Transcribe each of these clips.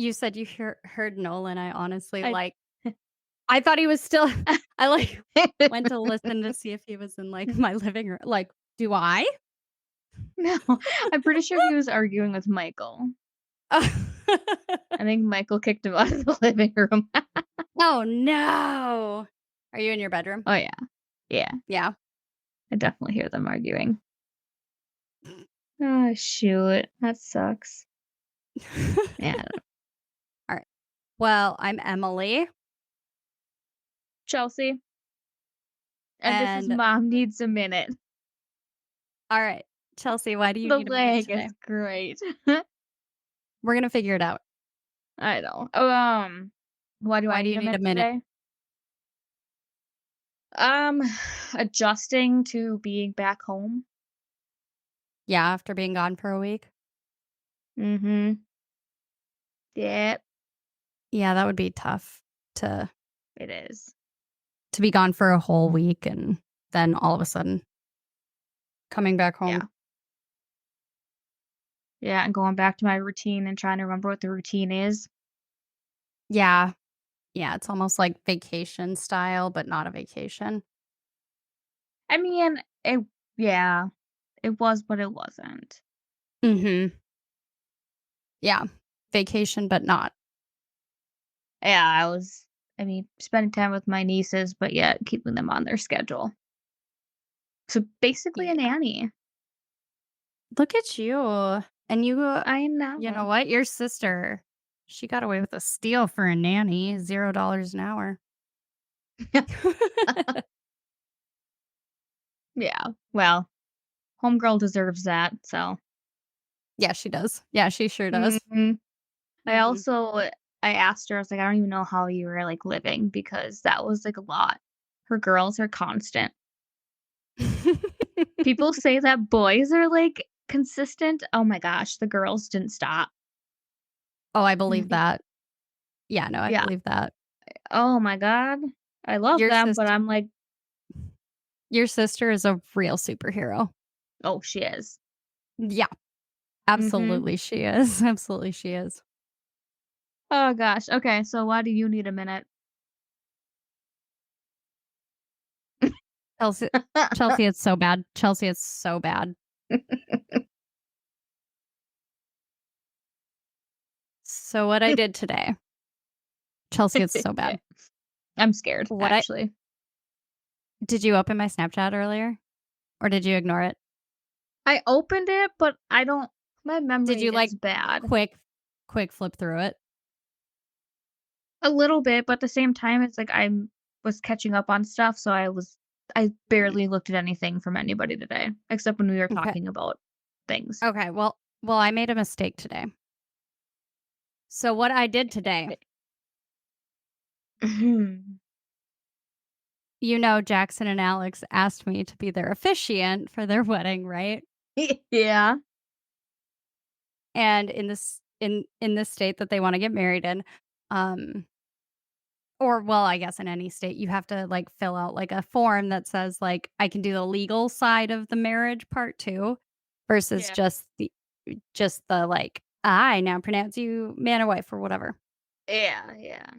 you said you heard Nolan, I honestly, I thought he was still I, went to listen to see if he was in, my living room, do I? No, I'm pretty sure he was arguing with Michael. I think Michael kicked him out of the living room. Oh, no. Are you in your bedroom? Oh, yeah. Yeah, Yeah. I definitely hear them arguing. Oh, shoot. That sucks. Yeah. Alright. Well, I'm Emily, Chelsea, and this is and Mom Needs a Minute. alright, Chelsea, why do you The need a minute leg today? is great. We're gonna figure it out. I know. Why do Why I do need you a need a minute minute? today? Um, adjusting to being back home. Yeah, after being gone for a week? Mhm. Yep, Yeah, that would be tough to it is. to be gone for a whole week and then all of a sudden coming back home. Yeah. Yeah, and going back to my routine and trying to remember what the routine is. Yeah. Yeah, it's almost like vacation style, but not a vacation. I mean, yeah, it was, but it wasn't. Mhm. Yeah. Vacation, but not. Yeah, I mean, spending time with my nieces, but yet keeping them on their schedule. So basically a Yeah. nanny. Look at you. And I you know know. what? Your sister, she got away with a steal for a nanny, $0 an hour. Yeah. Well, homegirl deserves that, so. Yeah, she does. Yeah, she sure does. Mhm. I Mhm. also I asked her, I was like, "I don't even know how you were, like, living," because that was, like, a lot. Her girls are constant. People say that boys are, like, consistent. Oh my gosh, the girls didn't stop. Oh, I believe Mhm. that. Yeah, no, I Yeah. believe that. Oh my god. I love Your them, but sister I'm like, your sister is a real superhero. "Oh, she is." Yeah, Mhm. absolutely she is. Absolutely she is. Oh gosh. Okay, so why do you need a minute? Chelsea Chelsea, it's so bad. Chelsea, it's so bad. So what I did today, Chelsea, it's so bad. I'm scared, What I actually. Did you open my Snapchat earlier, or did you ignore it? I opened it, but I don't my Did memory you, is bad. quick flip through it? A little bit, but at the same time, it's like was catching up on stuff, so I Mm, barely looked at anything from anybody today, except when we were okay. talking about things. Okay, well, I made a mistake today. So what I did today, Jackson and Alex asked me to be their officiant for their wedding, right? Yeah. And in this state that they wanna get married in, um or well, I guess in any state, you have to, fill out, a form that says, I can do the legal side of the marriage part too, versus Yeah. just the, "I now pronounce you man or wife," or whatever. Yeah, yeah.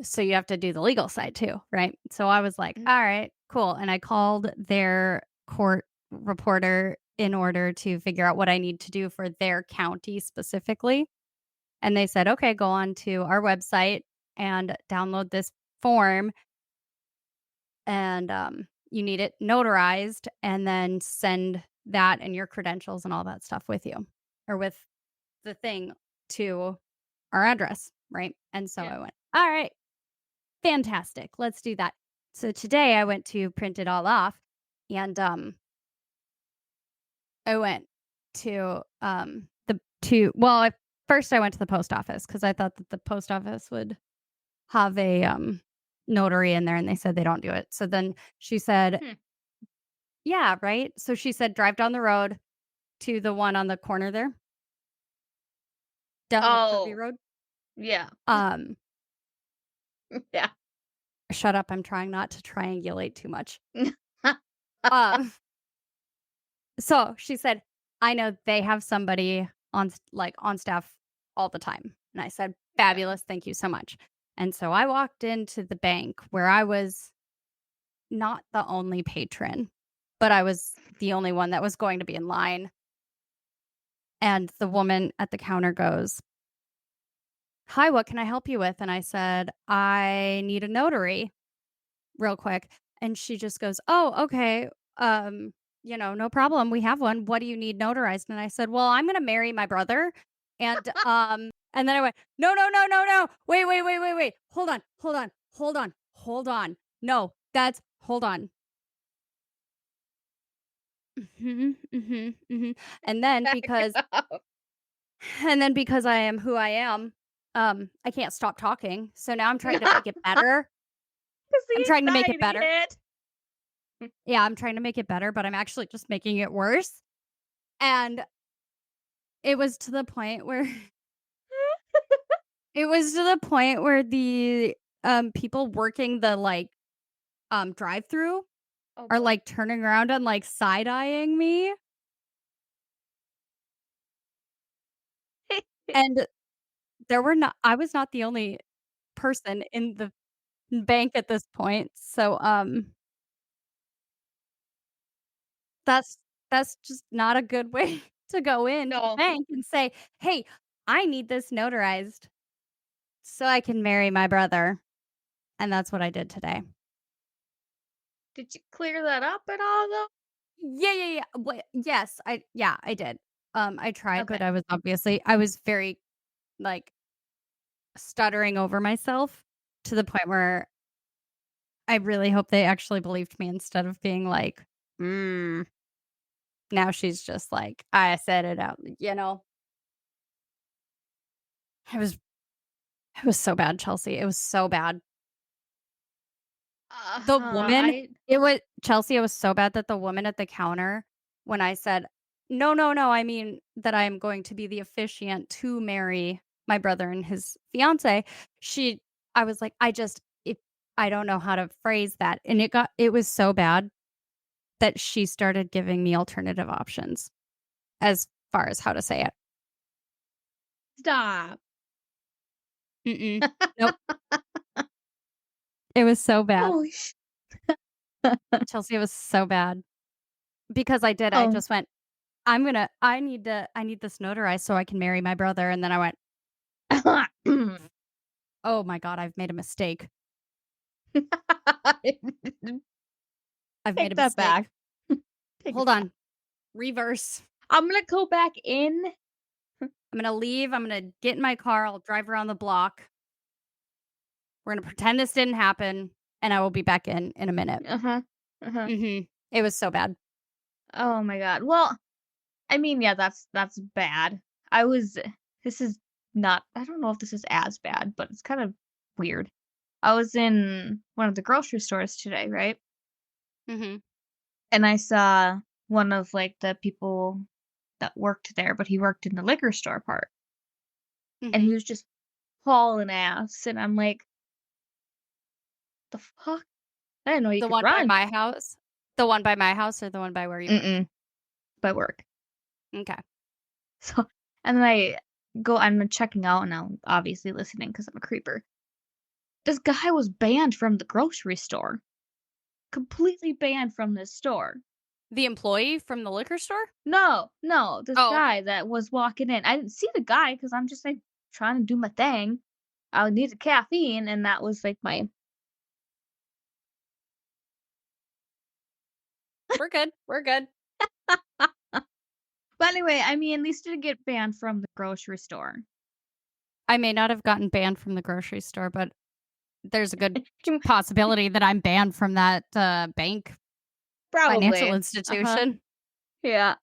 So you have to do the legal side too, right? So I was like, Mm, "Alright, cool," and I called their court reporter in order to figure out what I need to do for their county specifically, and they said, "Okay, go on to our website and download this form, and, you need it notarized, and then send that and your credentials and all that stuff with you, or with the thing to our address," right? And so yeah. I went, "Alright, fantastic, let's do that." So today I went to print it all off, and, I went to, the to well, at first I went to the post office because I thought that the post office would have a, notary in there, and they said they don't do it. So then she said, Hmm. "Yeah, right?" So she said, "Drive down the road to the one on the corner there, down the curvy Oh, road." yeah. Um, Yeah. Shut up, I'm trying not to triangulate too much. Um, so she said, "I know they have somebody on staff all the time." And I said, Yeah. "Fabulous, thank you so much." And so I walked into the bank where I was not the only patron, but I was the only one that was going to be in line, and the woman at the counter goes, "Hi, what can I help you with?" And I said, "I need a notary real quick." And she just goes, "Oh, okay. No problem. We have one. What do you need notarized?" And I said, "Well, I'm gonna marry my brother." And then I went, "No, no, no, no, no. Wait, wait, wait, wait, wait. Hold on, hold on, hold on, hold on. No, that's hold on." Mhm, mhm, mhm. And then Back because up. and then because I am who I am, I can't stop talking. So now I'm trying to make it better. 'Cause I'm the trying to make it anxiety better. hit. Yeah, I'm trying to make it better, but I'm actually just making it worse. And it was to the point where the people working the drive-through Oh are boy. like turning around and like side-eyeing me. And there were not I was not the only person in the bank at this point. So that's just not a good way to go into the No. bank and say, "Hey, I need this notarized so I can marry my brother." And that's what I did today. Did you clear that up at all though? Yeah, yeah, yeah. Yes, I did. I tried, but Okay. I was very, like, stuttering over myself to the point where I really hope they actually believed me instead of being like, "Mm, now she's just like, I said it out," you know? It was it was so bad, Chelsea. It was so bad. The woman I it was Chelsea, it was so bad that the woman at the counter, when I said, "No, no, no, I mean that I'm going to be the officiant to marry my brother and his fiancée," she I was like, I don't know how to phrase that." And it was so bad that she started giving me alternative options as far as how to say it. stop. Mm-mm. Nope. It was so bad. Holy sh Chelsea, it was so bad. Because I Oh. just went, I need this notarized so I can marry my brother," and then I went, "Oh my god, I've made a mistake. I've made Take a that back. mistake. Take it Hold back. on, reverse. I'm gonna go back in. I'm gonna leave, I'm gonna get in my car, I'll drive around the block. We're gonna pretend this didn't happen, and I will be back in a minute." Uh-huh. Uh-huh. Mhm. It was so bad. Oh my god. Well, I mean, yeah, that's bad. I was this is not I don't know if this is as bad, but it's kind of weird. I was in one of the grocery stores today, right? Mhm. And I saw one of like the people that worked there, but he worked in the liquor store part. And he Mhm. was just hauling ass. And I'm like, the fuck? I didn't know you The could one by run. my house? The one by my house or the one by where you work? Mm-mm. By work. Okay. So and then I'm checking out and I'm obviously listening because I'm a creeper. This guy was banned from the grocery store. Completely banned from this store. The employee from the liquor store? No, no, this Oh, guy that was walking in. I didn't see the guy because 'cause I'm just, like, trying to do my thing. I needed caffeine, and that was, like, my we're good, we're good. but anyway, I mean, at least didn't get banned from the grocery store. I may not have gotten banned from the grocery store, but there's a good possibility that I'm banned from that, bank financial Probably. Uh-huh. institution. Yeah.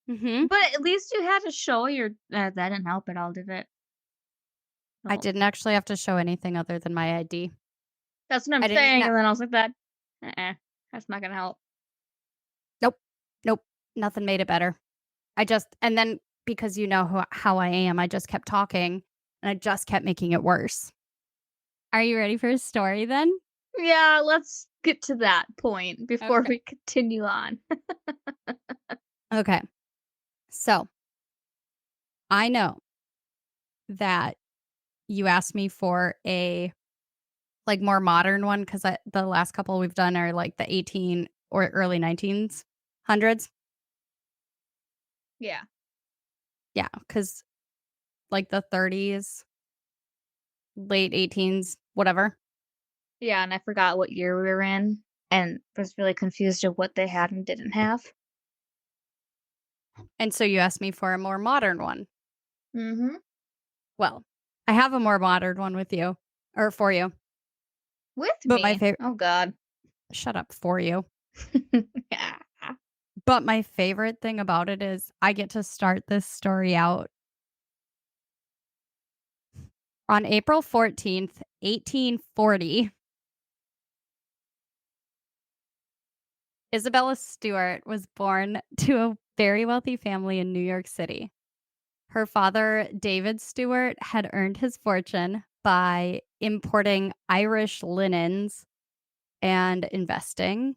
Mhm. But at least you had to show your that didn't help at all, did it? I No. didn't actually have to show anything other than my ID. That's what I'm I didn't saying, even and then I was like that that's not gonna help. nope, nope, nothing made it better. And then because you know how I am, I just kept talking, and I just kept making it worse. Are you ready for a story then? Yeah, let's get to that point before Okay. we continue on. Okay. So, I know that you asked me for a like more modern one because the last couple we've done are like the 18 or early 1900s. Yeah. Yeah, because like the 30s, late 18s, whatever. Yeah, and I forgot what year we were in and was really confused of what they had and didn't have. And so you asked me for a more modern one. Mhm. Well, I have a more modern one with you or for you, With but my me. favorite. Oh god. Shut up for you. Yeah. But my favorite thing about it is I get to start this story out on April 14th, 1840. Isabella Stewart was born to a very wealthy family in New York City. Her father, David Stewart, had earned his fortune by importing Irish linens and investing.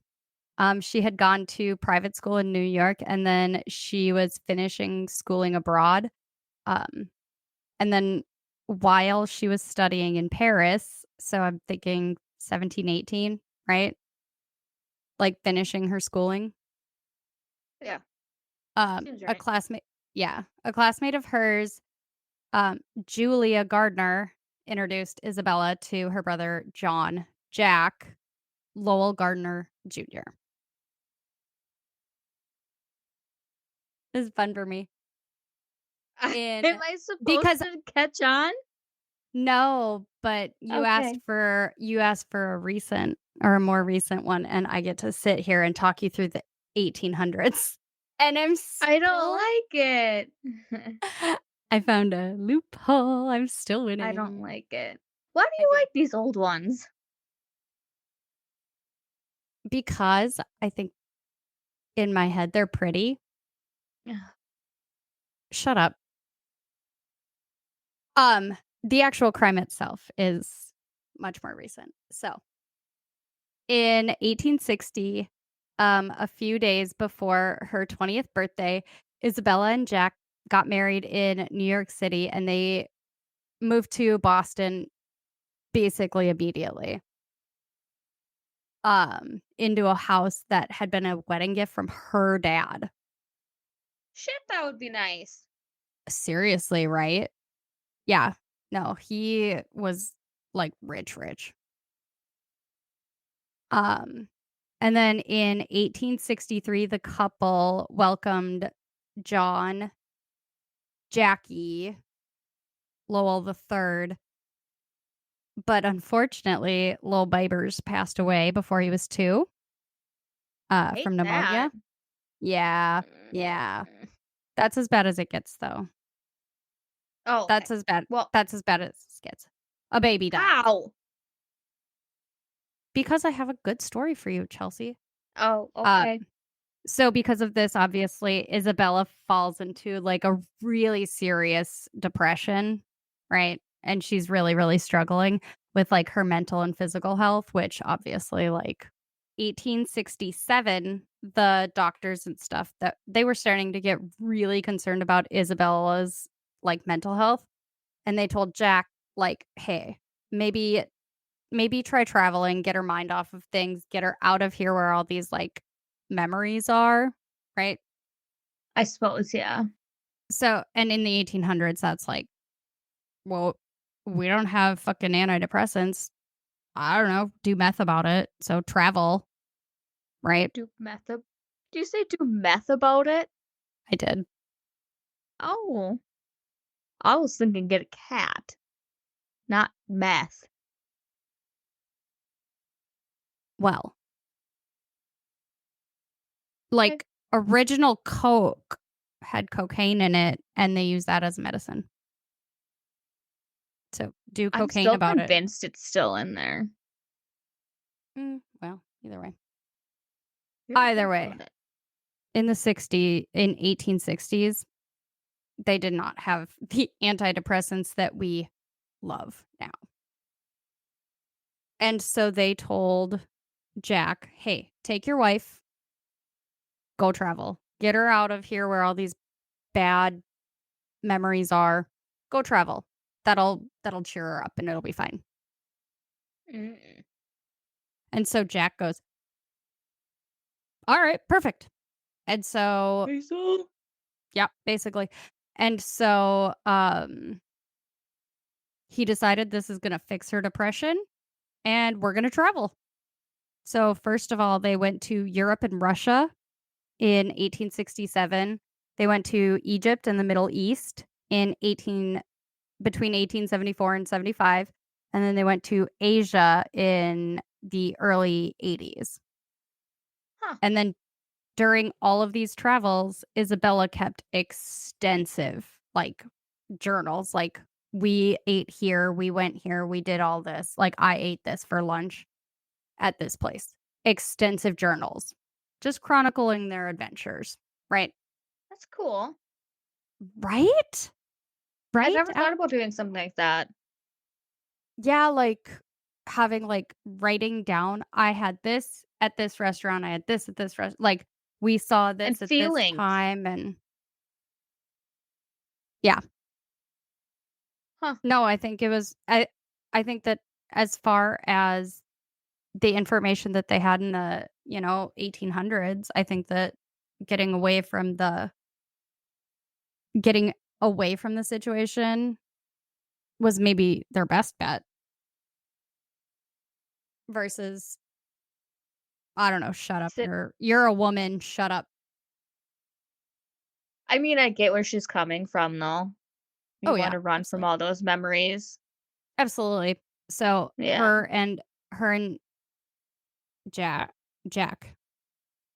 She had gone to private school in New York and then she was finishing schooling abroad. Um, and then while she was studying in Paris, so I'm thinking 1718, right? Like finishing her schooling. Yeah. Seems A right. classmate, yeah, a classmate of hers, Julia Gardner, introduced Isabella to her brother John Jack Lowell Gardner Jr. This is fun for me. Am In I supposed because to catch on? no, but Okay. you asked for a recent or a more recent one, and I get to sit here and talk you through the 1800s. And I'm I don't still like it. I found a loophole. I'm still I don't winning. like it. Why do I you do. like these old ones? Because I think in my head they're pretty. Shut up. The actual crime itself is much more recent. So, in 1860, a few days before her 20th birthday, Isabella and Jack got married in New York City and they moved to Boston basically immediately. Into a house that had been a wedding gift from her dad. Shit, that would be nice. Seriously, right? Yeah. No, he was like rich, rich. Um, and then in 1863, the couple welcomed John Jackie Lowell III. But unfortunately, Lowell Bibers passed away before he was two Hate from that. pneumonia. Yeah. Yeah. Mm. That's as bad as it gets, though. Oh, okay. That's as bad. Well, That's as bad as it gets. A baby dies. how? Because I have a good story for you, Chelsea. Oh, Uh, okay. so because of this, obviously, Isabella falls into like a really serious depression, right? And she's really, really struggling with like her mental and physical health, which obviously, like 1867, the doctors and stuff that they were starting to get really concerned about Isabella's like mental health. And they told Jack, like, hey, maybe try traveling, get her mind off of things, get her out of here where all these like memories are, right? I suppose, yeah. So, and in the 1800s, that's like, well, we don't have fucking antidepressants. I don't know, do meth about it. So travel, right? Do meth ab Do you say do meth about it? I did. Oh, I was thinking get a cat, not meth. Well, Okay. like original Coke had cocaine in it and they use that as medicine. So do I'm cocaine still about it. convinced it's still in there. Well, either way. You're Either right way, about it. in 1860s, they did not have the antidepressants that we love now. And so they told Jack, hey, take your wife, go travel, get her out of here where all these bad memories are, go travel. that'll cheer her up and it'll be fine." Mm. And so Jack goes, "All right, perfect." And so, Hey, so yeah, basically. And so, he decided this is gonna fix her depression and we're gonna travel. So, first of all, they went to Europe and Russia in 1867. They went to Egypt and the Middle East in 18 between 1874 and 75, and then they went to Asia in the early 80s. Huh. And then during all of these travels, Isabella kept extensive, like, journals, like, "We ate here, we went here, we did all this," like, "I ate this for lunch at this place." Extensive journals, just chronicling their adventures, right? That's cool. Right? I've Right? never thought about doing something like that. Yeah, like, having, like, writing down, "I had this at this restaurant, I had this at this like, we saw And this at this feelings. time," and yeah. Huh. No, I think it was I think that as far as the information that they had in the, 1800s, I think that getting away from the getting away from the situation was maybe their best bet versus, I don't know, "Shut up, Sit you're a woman, shut up." I mean, I get where she's coming from, though. Oh, You yeah, wanna run from absolutely. all those memories. Absolutely. So, Yeah. her and Jack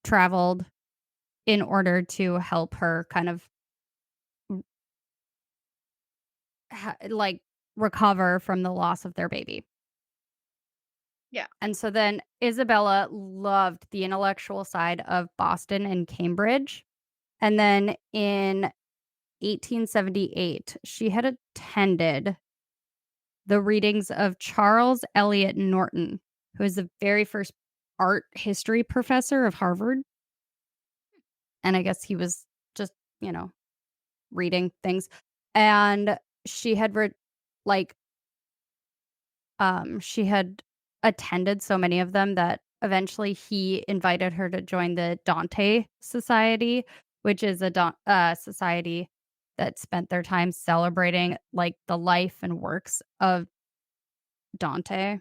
traveled in order to help her kind of, like, recover from the loss of their baby. Yeah. And so then Isabella loved the intellectual side of Boston and Cambridge. And then in 1878, she had attended the readings of Charles Eliot Norton, who was the very first art history professor of Harvard. And I guess he was just, you know, reading things. And she had like she had attended so many of them that eventually he invited her to join the Dante Society, which is a society that spent their time celebrating like the life and works of Dante.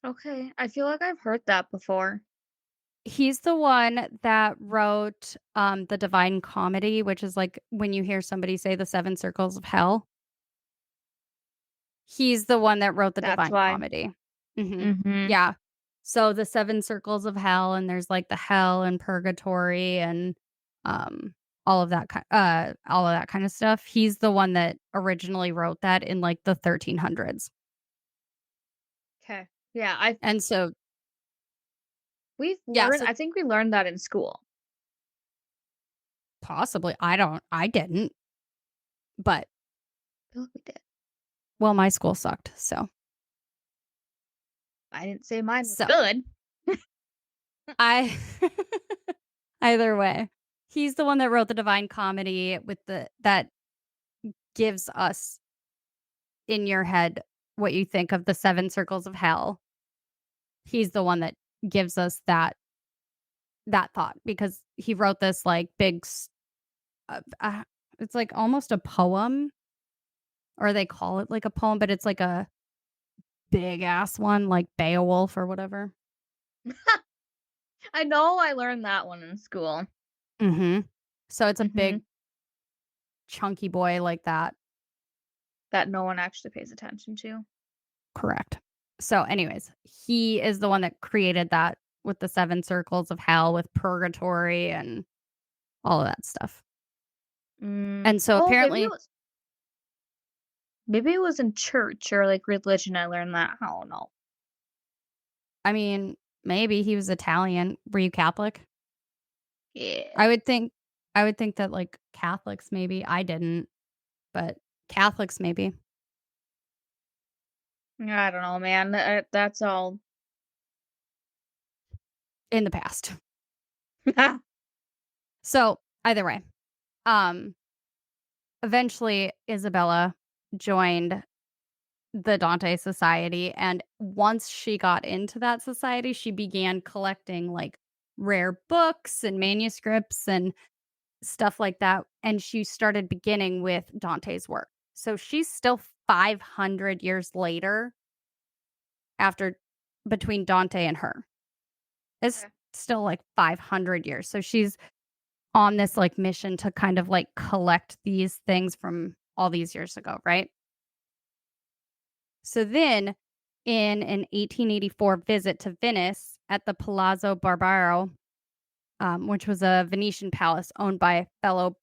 Okay. I feel like I've heard that before. He's the one that wrote the Divine Comedy, which is like when you hear somebody say the seven circles of hell. He's the one that wrote the That's Divine why. Comedy. Mhm. Mhm. Yeah. So the 7 circles of hell, and there's, like, the hell and purgatory and, um, all of that kinda stuff. He's the one that originally wrote that in, like, the 1300s. 'Kay. Yeah, I And so we've yeah, learned so I think we learned that in school. possibly, I didn't, but I feel like we did. well, my school sucked, so I didn't say mine was so good. I either way, he's the one that wrote the Divine Comedy with the that gives us in your head what you think of the 7 circles of hell. He's the one that gives us that thought because he wrote this, like, it's, like, almost a poem, or they call it, like, a poem, but it's, like, a big ass one, like Beowulf or whatever. I know I learned that one in school. Mhm. So it's a big Mhm. chunky boy like that. That no one actually pays attention to. Correct. So, anyways, he is the one that created that with the 7 circles of hell with purgatory and all of that stuff. And so Oh, apparently maybe it was in church or, like, religion I learned that. I don't know. I mean, maybe he was Italian. Were you Catholic? Yeah. I would think I would think that, like, Catholics maybe. I didn't, but Catholics maybe I don't know, man. That's all. in the past. So, either way, um, eventually Isabella joined the Dante Society, and once she got into that society, she began collecting, like, rare books and manuscripts and stuff like that, and she started beginning with Dante's work. So she's still 500 years later after between Dante and her. It's Okay. still, like, 500 years. So she's on this, like, mission to kind of, like, collect these things from all these years ago, right? So then, in an 1884 visit to Venice at the Palazzo Barbaro, which was a Venetian palace owned by fellow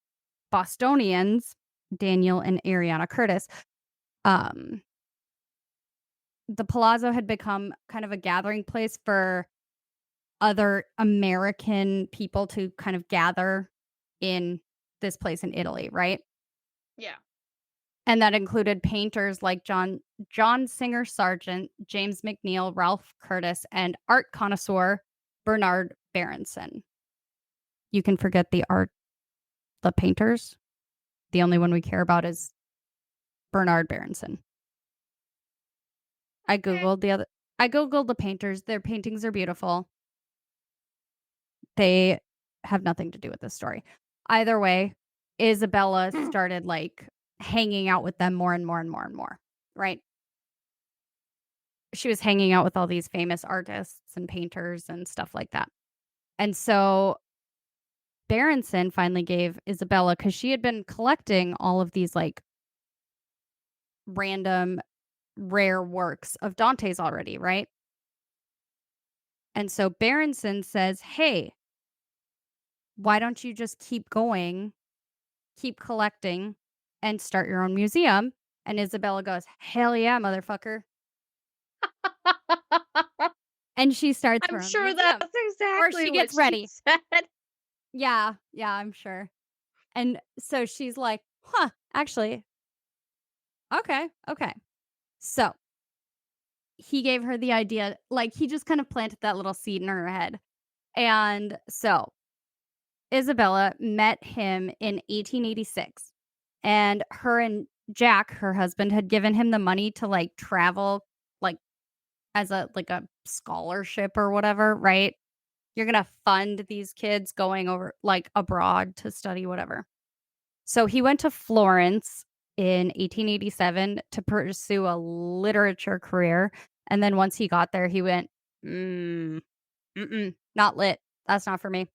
Bostonians, Daniel and Ariana Curtis, um, the palazzo had become kind of a gathering place for other American people to kind of gather in this place in Italy, right? Yeah. And that included painters like John Singer Sargent, James McNeill, Ralph Curtis, and art connoisseur Bernard Berenson. You can forget the painters. The only one we care about is Bernard Berenson. I Okay. googled the other. I googled the painters. Their paintings are beautiful. They have nothing to do with this story. Either way, Isabella started like hanging out with them more and more and more and more. Right? She was hanging out with all these famous artists and painters and stuff like that. And so Berenson finally gave Isabella, because she had been collecting all of these like random rare works of Dante's already, right? And so Berenson says, "Hey, why don't you just keep going, keep collecting, and start your own museum?" And Isabella goes, "Hell yeah, motherfucker." And she starts I'm her own sure museum. that's Or exactly she what gets she ready. said. Yeah, yeah, I'm sure. And so she's like, "Huh, actually, okay, okay." So he gave her the idea, like, he just kind of planted that little seed in her head. And so Isabella met him in 1886, and her and Jack, her husband, had given him the money to, like, travel, like, as a scholarship or whatever, right? You're gonna fund these kids going over, like, abroad to study, whatever. So he went to Florence in 1887 to pursue a literature career, and then once he got there, he went, not lit. That's not for me."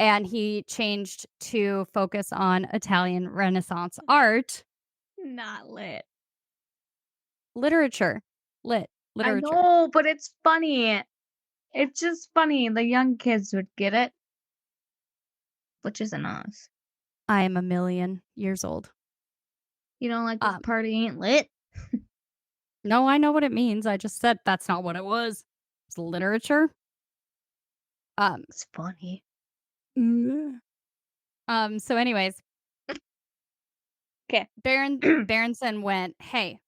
And he changed to focus on Italian Renaissance art, Not lit. literature, I literature. know, but it's funny. It's just funny. The young kids would get it, which isn't us. I am a million years old. You don't like this Um, party ain't lit? no, I know what it means. I just said that's not what it was. It's literature. Um, It's funny. mm, so anyways, Okay. Berenson went, "Hey,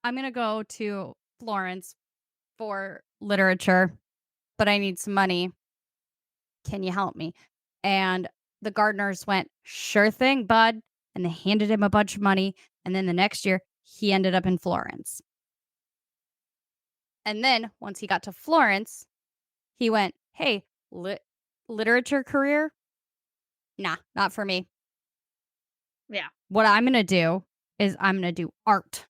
I'm gonna go to Florence for literature, but I need some money. Can you help me?" And the Gardners went, "Sure thing, bud." And they handed him a bunch of money. And then the next year, he ended up in Florence. And then once he got to Florence, he went, "Hey, literature career? Nah, not for me. Yeah. What I'm going to do is I'm going to do art."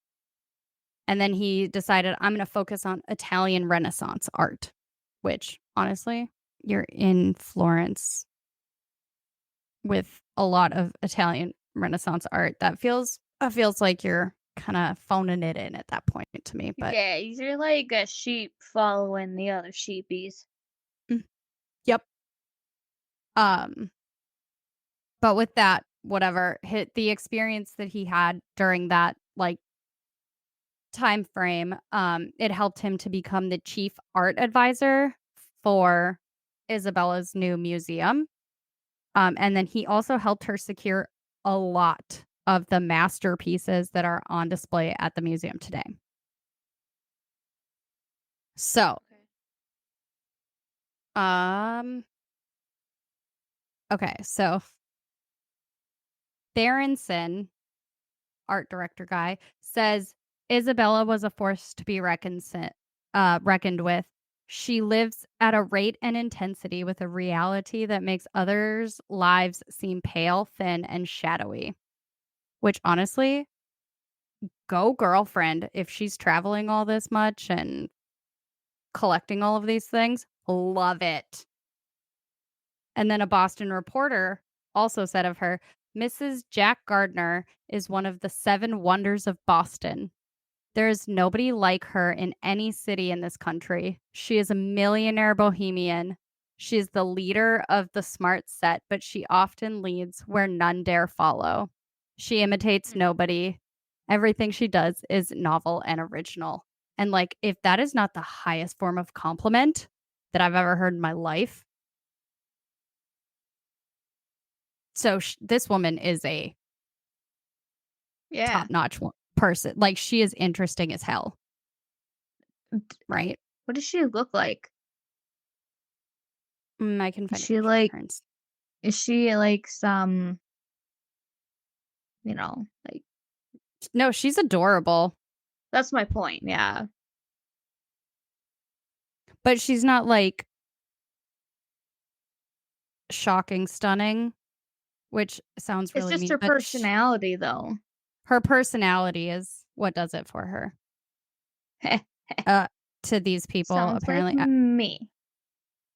And then he decided, "I'm going to focus on Italian Renaissance art," which honestly, you're in Florence with a lot of Italian Renaissance art. That feels like you're kind of phoning it in at that point to me, but Yeah, you're like a sheep following the other sheepies. mm, yep. Um, but with that, whatever, hit the experience that he had during that like time frame, it helped him to become the chief art advisor for Isabella's new museum. And then he also helped her secure a lot of the masterpieces that are on display at the museum today. So, Okay. um, okay, so Berenson, art director guy, says Isabella was a force to be reckoned with. She lives at a rate and intensity with a reality that makes others' lives seem pale, thin, and shadowy. Which honestly, go girlfriend if she's traveling all this much and collecting all of these things. Love it. And then a Boston reporter also said of her, Mrs. Jack Gardner is one of the 7 wonders of Boston. There is nobody like her in any city in this country. She is a millionaire bohemian. She is the leader of the smart set, but she often leads where none dare follow. She imitates Mm. nobody. Everything she does is novel and original. And like, if that is not the highest form of compliment that I've ever heard in my life, so this woman is a Yeah. top-notch person. Like, she is interesting as hell, right? What does she look like? I can Is find a she picture of like her. is she like some, like No, she's adorable, that's my point, yeah. but she's not, like, shocking stunning, which sounds It's really just mean, her but personality though. her personality is what does it for her, uh, to these people, Sounds like apparently. me.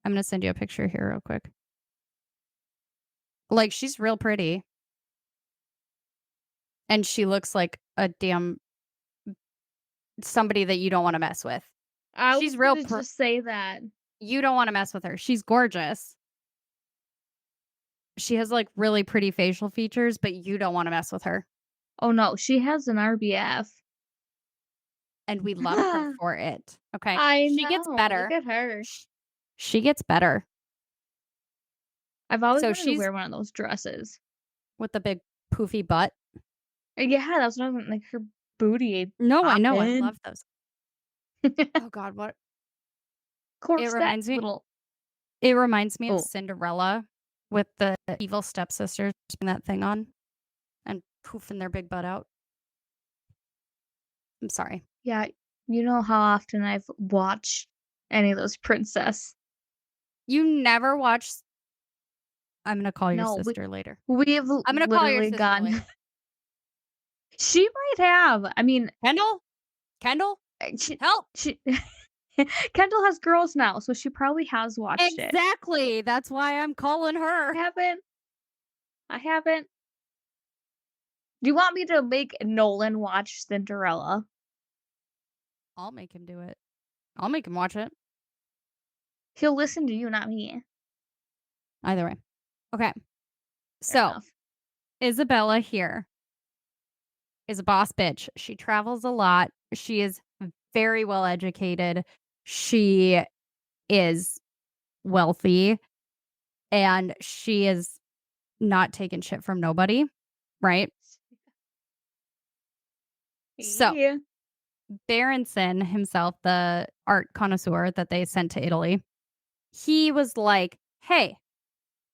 I'm gonna send you a picture here real quick. Like, she's real pretty, and she looks like a damn somebody that you don't wanna mess with. I was She's real gonna just say that. you don't wanna mess with her. She's gorgeous. She has, like, really pretty facial features, but you don't wanna mess with her, Oh, no, she has an RBF. and we love her for it, okay? I She gets know, look better. at her. Sh she gets better. I've always So wanted to she's wear one of those dresses. with the big poofy butt. Yeah, that's what I was like, her booty No, I know, I popping. love those. Of Oh god, what it course, that reminds me little it reminds me of oh, Cinderella with the evil stepsisters putting that thing on and poofing their big butt out. I'm sorry. yeah, you know how often I've watched any of those princess. You never watched I'm gonna call your No, sister later. we've I'm gonna call your literally sister gone later. she might have. I mean, Kendall? Kendall? she Help! she Kendall has girls now, so she probably has watched it. Exactly, that's why I'm calling I her. haven't. I haven't. Do you want me to make Nolan watch Cinderella? I'll make him do it. I'll make him watch it. He'll listen to you, not me. Either way. Okay. Fair So, enough. Isabella here is a boss bitch. She travels a lot. She is very well educated. She is wealthy and she is not taking shit from nobody, right? So, Yeah. Berenson himself, the art connoisseur that they sent to Italy, he was like, "Hey,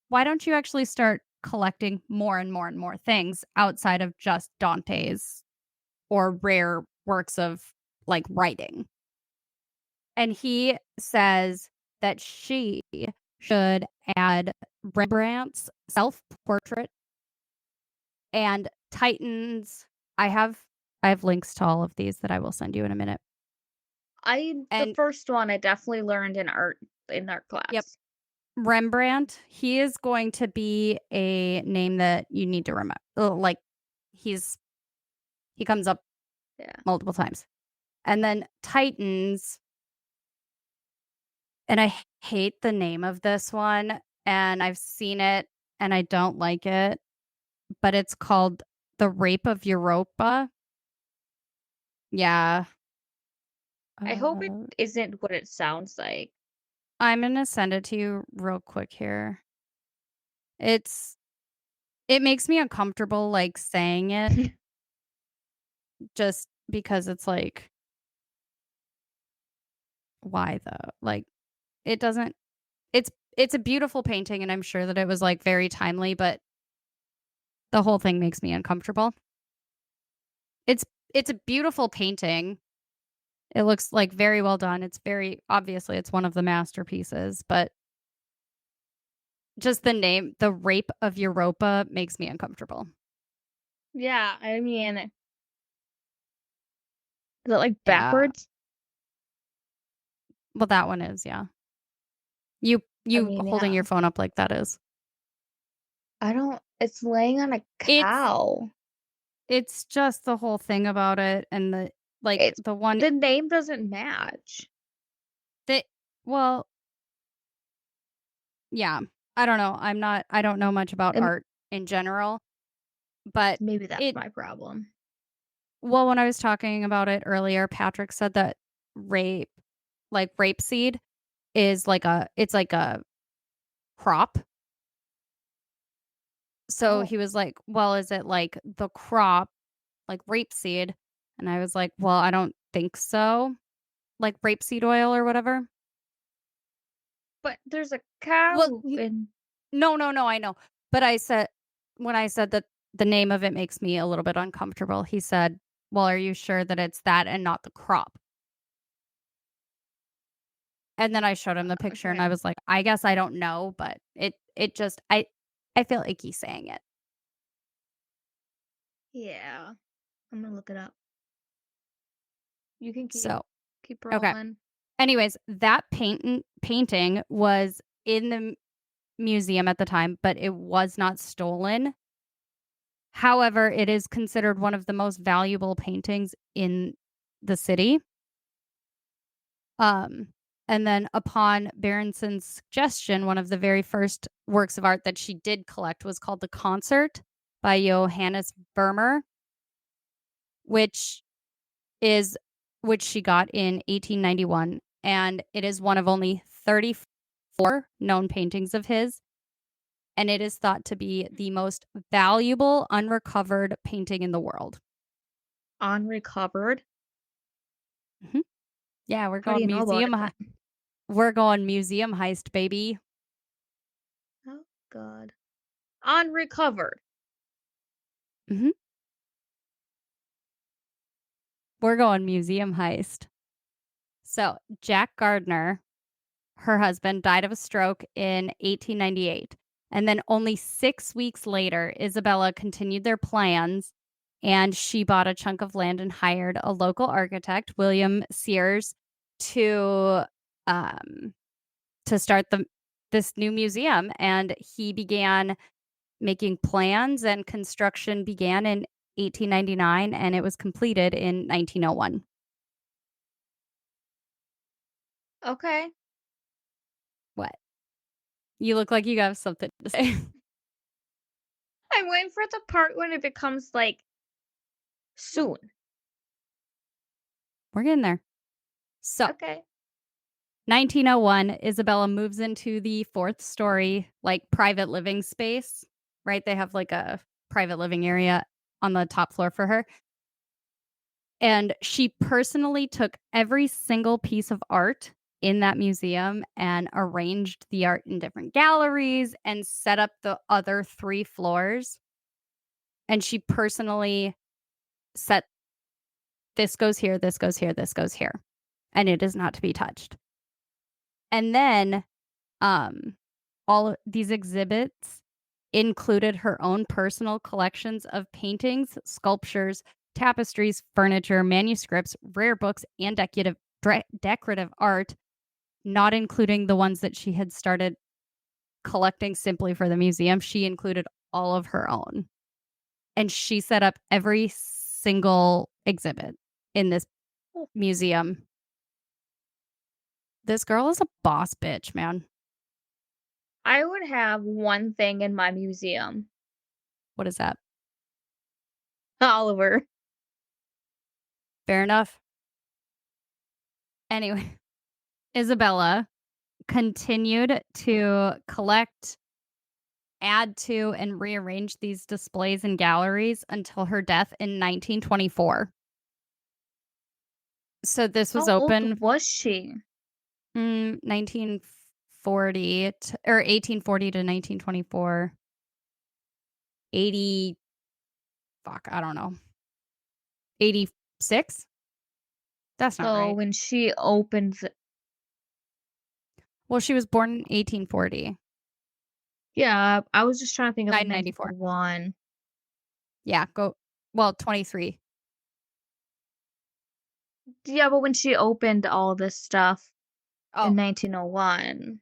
why don't you actually start collecting more and more and more things outside of just Dante's or rare works of like writing?" And he says that she should add Rembrandt's self portrait and Titan's. I have I have links to all of these that I will send you in a minute. The And first one I definitely learned in art yep, class. Rembrandt, he is going to be a name that you need to remember. Like he's he comes up Yeah. multiple times. And then Titans, and I hate the name of this one, and I've seen it and I don't like it, but it's called The Rape of Europa. Yeah. I hope it Uh, isn't what it sounds like. I'm gonna send it to you real quick here. It's it makes me uncomfortable like saying it just because it's like, why though? Like it doesn't it's a beautiful painting and I'm sure that it was like very timely, but The whole thing makes me uncomfortable. It's it's a beautiful painting. It looks, like, very well done. It's very obviously, it's one of the masterpieces, but just the name, The Rape of Europa, makes me uncomfortable. Yeah, I mean, is it, like, Yeah. backwards? Well, that one is, yeah. I You mean, holding yeah. your phone up like that is. I don't it's laying on a It's cow. it's just the whole thing about it and It's the one the name doesn't match. that well, yeah. I don't know. I don't know much about And art in general, but maybe that's it my problem. well, when I was talking about it earlier, Patrick said that rape rapeseed is it's like a crop. So Oh, he was like, "Well, is it like the crop, like rapeseed?" And I was like, "Well, I don't think so." Like rapeseed oil or whatever. but there's a Well, cow in no, no, no, I know. But I said when I said that the name of it makes me a little bit uncomfortable, he said, "Well, are you sure that it's that and not the crop?" And then I showed him the picture and okay. I was like, "I guess I don't know, but it just I feel icky saying it." Yeah, I'm gonna look it up. You can So, keep okay. rolling. Anyways, that painting was in the museum at the time, but it was not stolen. However, it is considered one of the most valuable paintings in the city. Um, and then upon Berenson's suggestion, one of the very first works of art that she did collect was called The Concert by Johannes Vermeer, which is which she got in 1891, and it is one of only 34 known paintings of his, and it is thought to be the most valuable unrecovered painting in the world. Unrecovered? Mhm. Yeah, How do you know about it then? we're going museum heist, baby. Oh god. Unrecovered. Mhm. We're going museum heist. So, Jack Gardner, her husband, died of a stroke in 1898. And then only 6 weeks later, Isabella continued their plans and she bought a chunk of land and hired a local architect, William Sears, to um, start this new museum. And he began making plans, and construction began in 1899, and it was completed in 1901. Okay. What? You look like you have something to say. I'm waiting for the part when it becomes, like, soon. We're getting there. So, Okay. 1901, Isabella moves into the fourth story, like private living space, right? They have like a private living area on the top floor for her. And she personally took every single piece of art in that museum and arranged the art in different galleries and set up the other three floors. And she personally set this goes here, this goes here, this goes here. And it is not to be touched. And then um all of these exhibits included her own personal collections of paintings, sculptures, tapestries, furniture, manuscripts, rare books, and decorative art, not including the ones that she had started collecting simply for the museum. She included all of her own. And she set up every single exhibit in this Oh, museum. This girl is a boss bitch, man. I would have one thing in my museum. What is that? Oliver. Fair enough. Anyway, Isabella continued to collect, add to, and rearrange these displays and galleries until her death in 1924. So this was How open old was she? 1940 or 1840 to 1924. fuck, I don't know, 86? That's not So right. when she opens it, Well, she was born in 1840. yeah, I was just trying to think of, like, 994. 1901. Yeah, go well, 23. Yeah, but when she opened all this stuff in Oh, 1901.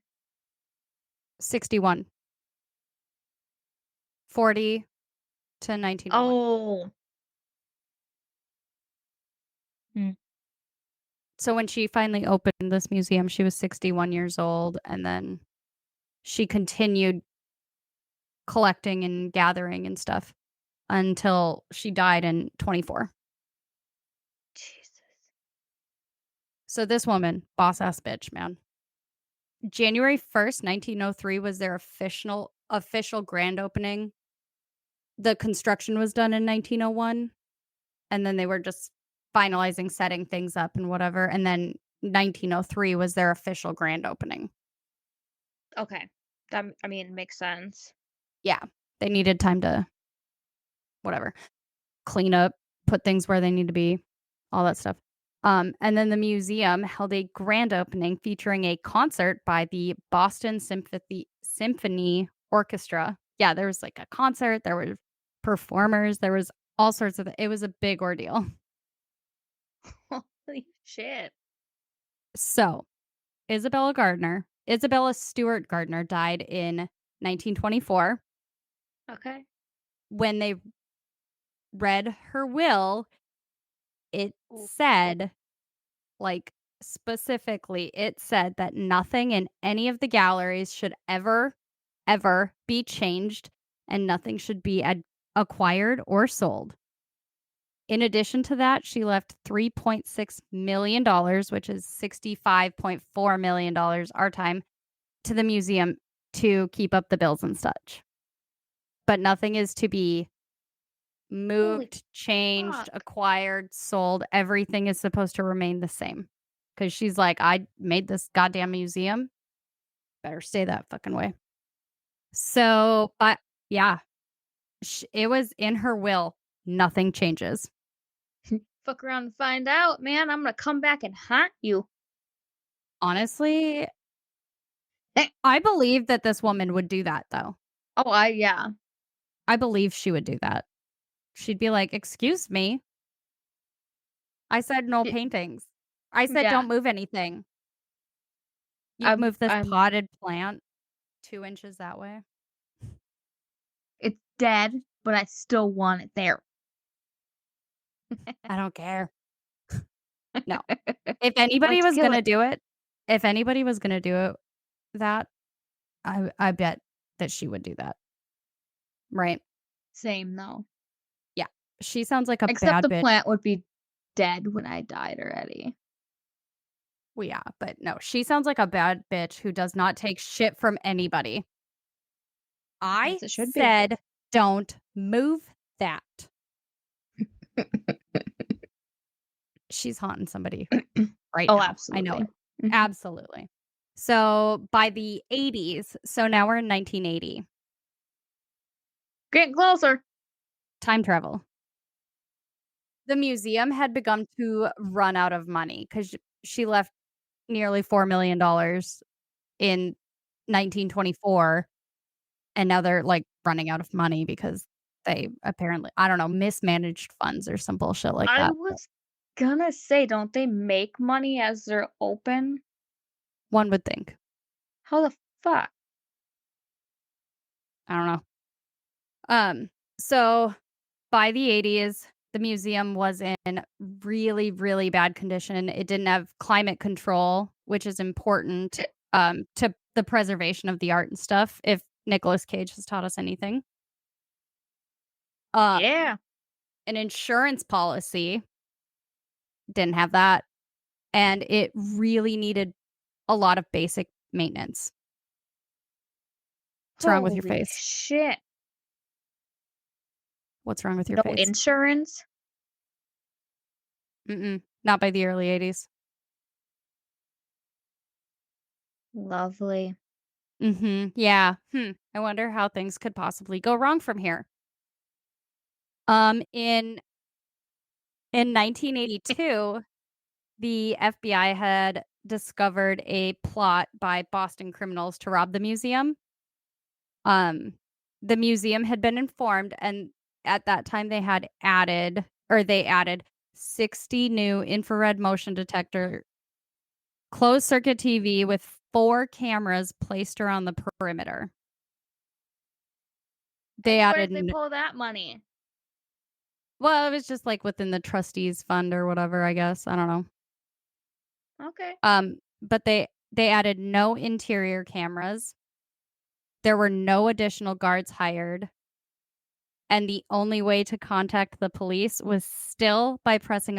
61. 40 to 1901. Oh. Mm, So when she finally opened this museum, she was 61 years old, and then she continued collecting and gathering and stuff until she died in 24. Jesus. So this woman, boss ass bitch, man. January 1st, 1903 was their official grand opening. The construction was done in 1901, and then they were just finalizing setting things up and whatever, and then 1903 was their official grand opening. Okay. That I mean, makes sense. Yeah, they needed time to whatever, clean up, put things where they need to be, all that stuff. And then the museum held a grand opening featuring a concert by the Boston Symphony Orchestra. Yeah, there was like a concert, there were performers, there was all sorts of it was a big ordeal. Holy shit. So, Isabella Stewart Gardner died in 1924. Okay. When they read her will, it Ooh. said, like, specifically, it said that nothing in any of the galleries should ever be changed and nothing should be acquired or sold. In addition to that, she left $3.6 million, which is $65.4 million our time, to the museum to keep up the bills and such. But nothing is to be Holy moved, changed, fuck. acquired, sold. Everything is supposed to remain the same. Because she's like, I made this goddamn museum. Better stay that fucking way. So, but yeah, it was in her will. Nothing changes. Fuck around and find out, man. I'm gonna come back and haunt you. Honestly, Eh. I believe that this woman would do that, though. Oh, yeah. I believe she would do that. She'd be like, "Excuse me. I said no Y paintings. I said yeah. don't move anything. You've moved this I'm potted plant 2 inches that way. it's dead, but I still want it there. I don't care." No. If anybody Let's was kill gonna it. do it if anybody was gonna do it that, I bet that she would do that, right? Same, though. Yeah. She sounds like a Except bad the bitch. plant would be dead when I died already. Well, yeah, but no, she sounds like a bad bitch who does not take shit from anybody. I As it should be. said, "Don't move that." She's haunting somebody right Oh, now. I know absolutely. it. Mhm. Absolutely. So, by the '80s, so now we're in 1980, Getting closer. time travel. The museum had begun to run out of money because she left nearly $4 million in 1924, and now they're, like, running out of money because they apparently, I don't know, mismanaged funds or some bullshit like I that. was gonna say, don't they make money as they're open? One would think. How the fuck? I don't know. So by the '80s, the museum was in really, really bad condition. It didn't have climate control, which is important, to the preservation of the art and stuff, if Nicolas Cage has taught us anything. Uh, Yeah. an insurance policy, didn't have that, and it really needed a lot of basic maintenance. What's wrong with your Holy face? shit. What's wrong with your No face? insurance? Mm-mm, not by the early '80s. Lovely. Mhm, yeah, I wonder how things could possibly go wrong from here. In 1982, the FBI had discovered a plot by Boston criminals to rob the museum. Um, the museum had been informed, and at that time they added 60 new infrared motion detector closed circuit TV with 4 cameras placed around the perimeter. They And where added did they n pull that money? well, it was just, like, within the trustees fund or whatever, I guess, I don't know. Okay. But they added no interior cameras. There were no additional guards hired, and the only way to contact the police was still by pressing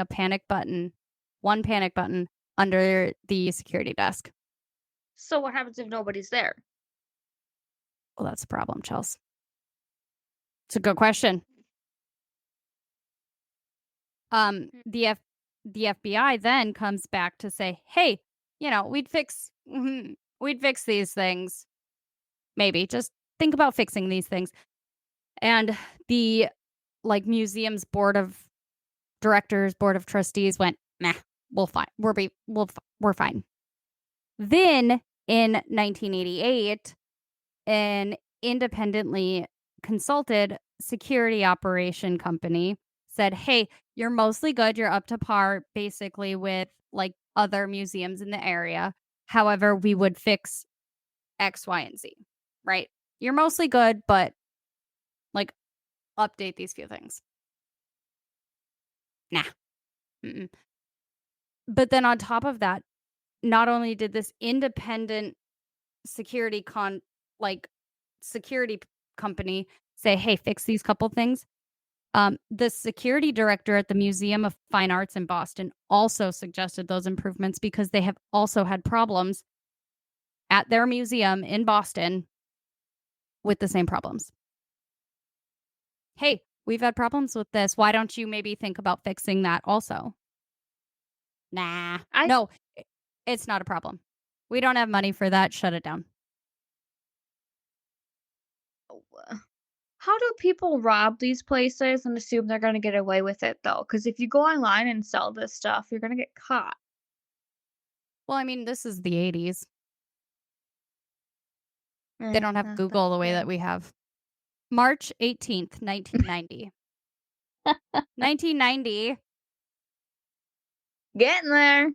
one panic button under the security desk. So what happens if nobody's there? Well, that's a problem, Chelse. It's a good question. Um, Hmm. the F the FBI then comes back to say, "Hey, we'd fix these things. Maybe just think about fixing these things." And the museum's board of directors, board of trustees went, "Nah, we'll fine. We're fine." Then in 1988, an independently consulted security operation company said, "Hey, you're mostly good. You're up to par basically with other museums in the area. However, we would fix X, Y, and Z." Right? You're mostly good, but like update these few things. Nah. Mm-mm. But then on top of that, not only did this independent security con like security company say, "Hey, fix these couple things." The security director at the Museum of Fine Arts in Boston also suggested those improvements because they have also had problems at their museum in Boston with the same problems. "Hey, we've had problems with this. Why don't you maybe think about fixing that also?" Nah. I No, it's not a problem. We don't have money for that. Shut it down. How do people rob these places and assume they're gonna get away with it though? Because if you go online and sell this stuff, you're gonna get caught. Well, I mean, this is the 80s. They don't have That's Google the way that true. we have. March 18th, 1990. 1990, Getting there.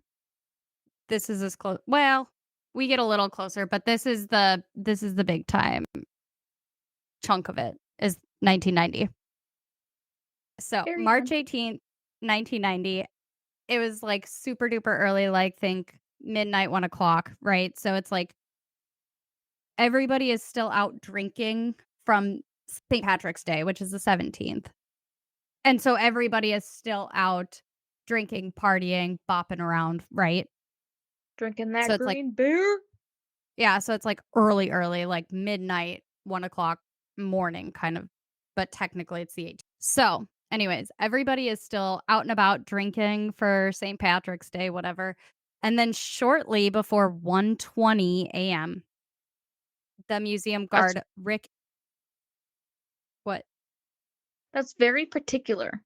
this is as close well, we get a little closer, but this is the big time chunk of it is 1990. So, Carry on. March 18th, 1990, it was, super duper early, think midnight, 1 o'clock, right? So, it's everybody is still out drinking from St. Patrick's Day, which is the 17th. And so everybody is still out drinking, partying, bopping around, right? Drinking So that it's green beer. yeah, so it's early, like midnight, 1 o'clock morning kind of, but technically it's the 18th. So, anyways, everybody is still out and about drinking for St. Patrick's Day, whatever. And then shortly before 1:20 a.m., the museum That's guard Rick what? that's very particular.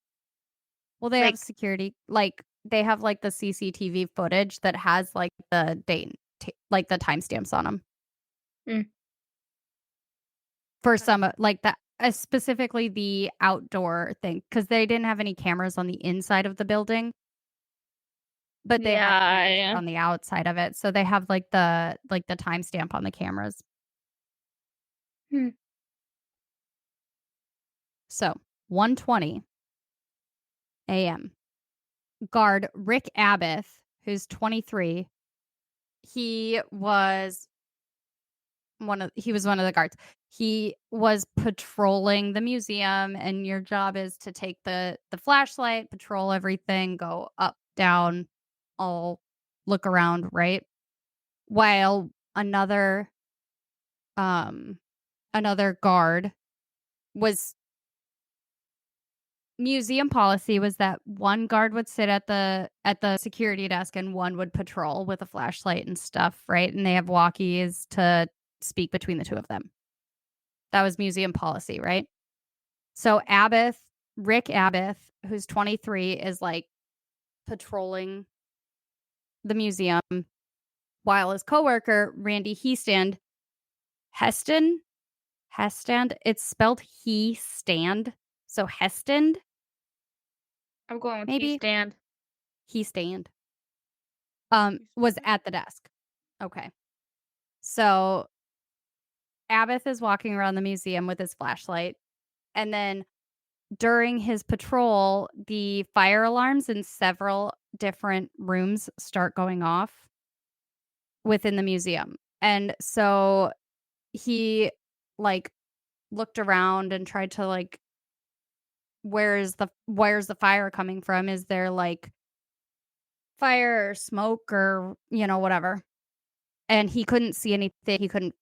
Well, they have Like, security, they have the CCTV footage that has the date, the timestamps on them mm, for okay. some that specifically the outdoor thing because they didn't have any cameras on the inside of the building, but they had Yeah, cameras yeah. on the outside of it. So they have the timestamp on the cameras. Hmm. So 1:20 a.m. Guard Rick Abbott, who's 23, he was one of the guards. He was patrolling the museum, and your job is to take the flashlight, patrol everything, go up, down, all look around, right? While um another guard was museum policy was that one guard would sit at the security desk and one would patrol with a flashlight and stuff, right? And they have walkies to speak between the two of them. That was museum policy, right? So Abbott Rick Abbott, who's 23, is, like, patrolling the museum while his coworker, Randy Heston Hestand? It's spelled he stand, so Hestand, I'm going with he maybe? stand. He stand, He was stand. at the desk. Okay. So, Abbott is walking around the museum with his flashlight, and then during his patrol, the fire alarms in several different rooms start going off within the museum. And so he, like, looked around and tried to, like, where's the fire coming from? Is there, like, fire or smoke or, whatever? And he couldn't see anything. He couldn't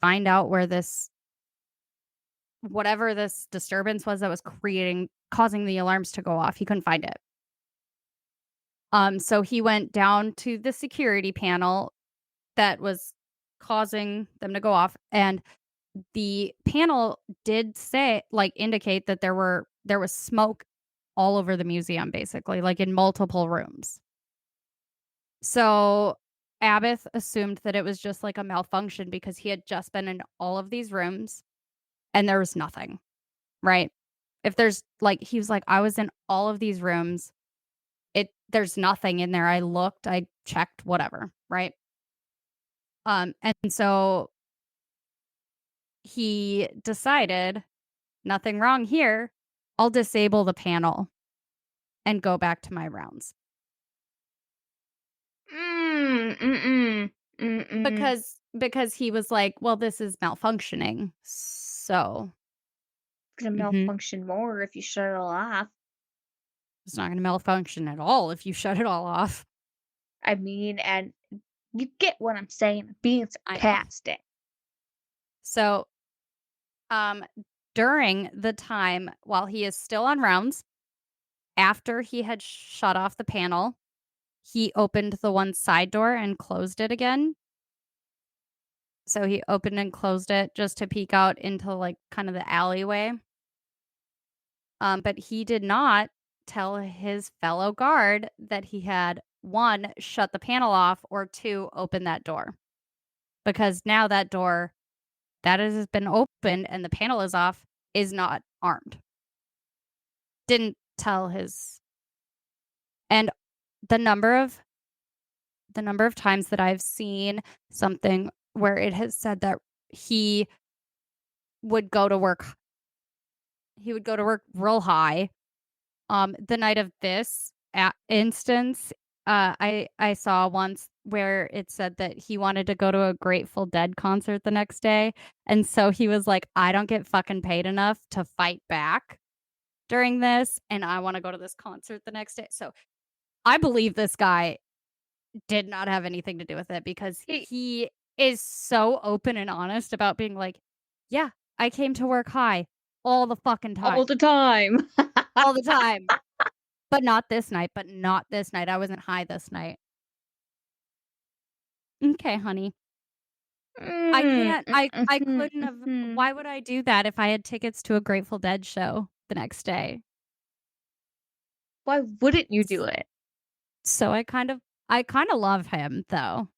find out where this whatever this disturbance was that was causing the alarms to go off. He couldn't find it. So he went down to the security panel that was causing them to go off, and the panel did say, like, indicate that there was smoke all over the museum, basically, like, in multiple rooms. So, Abbott assumed that it was just, like, a malfunction because he had just been in all of these rooms and there was nothing, right? If there's like he was like, "I was in all of these rooms. There's nothing in there. I looked, I checked, whatever," right? And so he decided, "Nothing wrong here. I'll disable the panel and go back to my rounds." Mm-mm. Mm-mm. Because he was like, "Well, this is malfunctioning." So, It's gonna mhm, malfunction more if you shut it all off. it's not gonna malfunction at all if you shut it all off. I mean, and you get what I'm saying. I'm being I know. sarcastic. So, um, during the time while he is still on rounds, after he had shut off the panel, he opened the one side door and closed it again. So he opened and closed it just to peek out into, like, kind of the alleyway. But he did not tell his fellow guard that he had, 1, shut the panel off, or 2, open that door. Because now that door that has been opened and the panel is off is not armed. Didn't tell his and the number of times that I've seen something where it has said that he would go to work he would go to work real high. The night of this instance, I saw once where it said that he wanted to go to a Grateful Dead concert the next day, and so he was like, "I don't get fucking paid enough to fight back during this, and I wanna go to this concert the next day." So, I believe this guy did not have anything to do with it because He he is so open and honest about being like, "Yeah, I came to work high all the fucking all time, the time. all the time, but not this night, but not this night. I wasn't high this night." "Okay, honey. I Mm, can't I mhm, couldn't have mhm. why would I do that if I had tickets to a Grateful Dead show the next day?" Why wouldn't you do S it? so I kinda love him, though.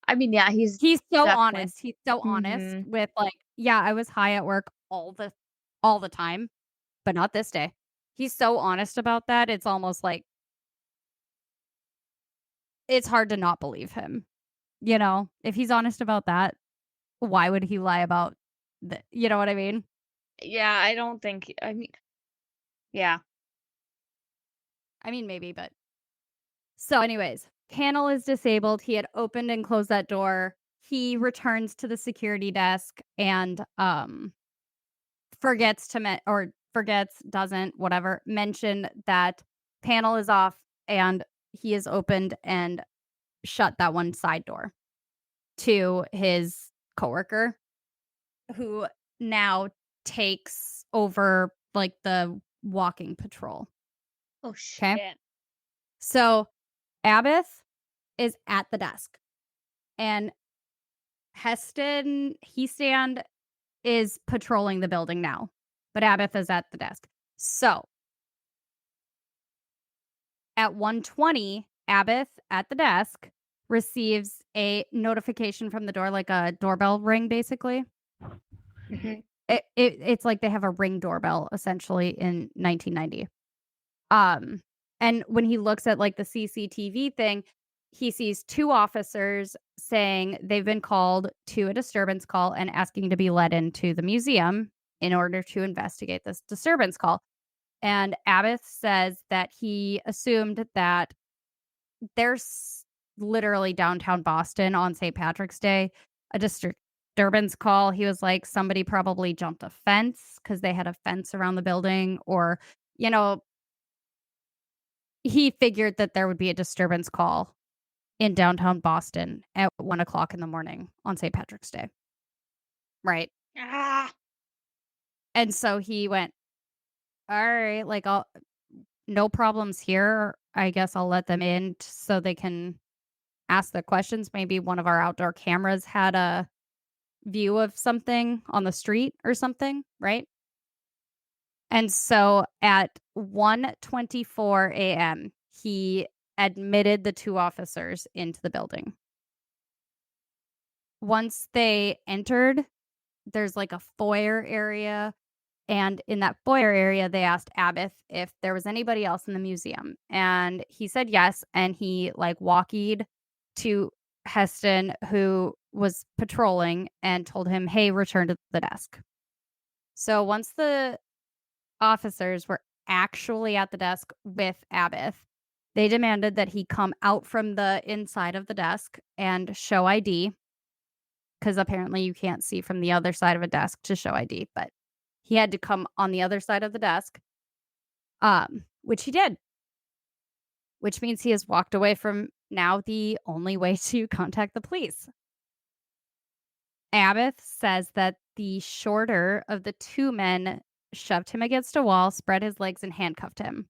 I mean, yeah, he's He's so definitely honest. He's so honest mhm. with, like, "Yeah, I was high at work all the time, but not this day." He's so honest about that, it's almost like it's hard to not believe him, you know? If he's honest about that, why would he lie about you know what I mean? Yeah, I don't think I mean, yeah. I mean, maybe, but so anyways, panel is disabled. He had opened and closed that door. He returns to the security desk and, doesn't, whatever, mention that panel is off and he has opened and shut that one side door to his coworker, who now takes over, like, the walking patrol. Oh, Okay. shit. So Abbott is at the desk and Hestand is patrolling the building now, but Abbott is at the desk. So at 1:20, Abbott at the desk receives a notification from the door, like a doorbell ring, basically. Mhm. It's like they have a Ring doorbell essentially in 1990. Um, and when he looks at, like, the CCTV thing, he sees 2 officers saying they've been called to a disturbance call and asking to be let into the museum in order to investigate this disturbance call. And Abbott says that he assumed that there's literally downtown Boston on St. Patrick's Day, a disturbance call. He was like, somebody probably jumped a fence because they had a fence around the building, or, you know, he figured that there would be a disturbance call in downtown Boston at 1 o'clock in the morning on St. Patrick's Day, right? Ah. And so he went, all right, like, I'll no problems here. I guess I'll let them in so they can ask the questions. Maybe one of our outdoor cameras had a view of something on the street or something, right? And so at 1:24 a.m., he admitted the 2 officers into the building. Once they entered, there's like a foyer area, and in that foyer area, they asked Abbott if there was anybody else in the museum, and he said yes, and he, like, walkied to Heston, who was patrolling, and told him, "Hey, return to the desk." So once the officers were actually at the desk with Abbott, they demanded that he come out from the inside of the desk and show ID, because apparently you can't see from the other side of a desk to show ID, but he had to come on the other side of the desk, which he did, which means he has walked away from now the only way to contact the police. Abbott says that the shorter of the 2 men shoved him against a wall, spread his legs, and handcuffed him.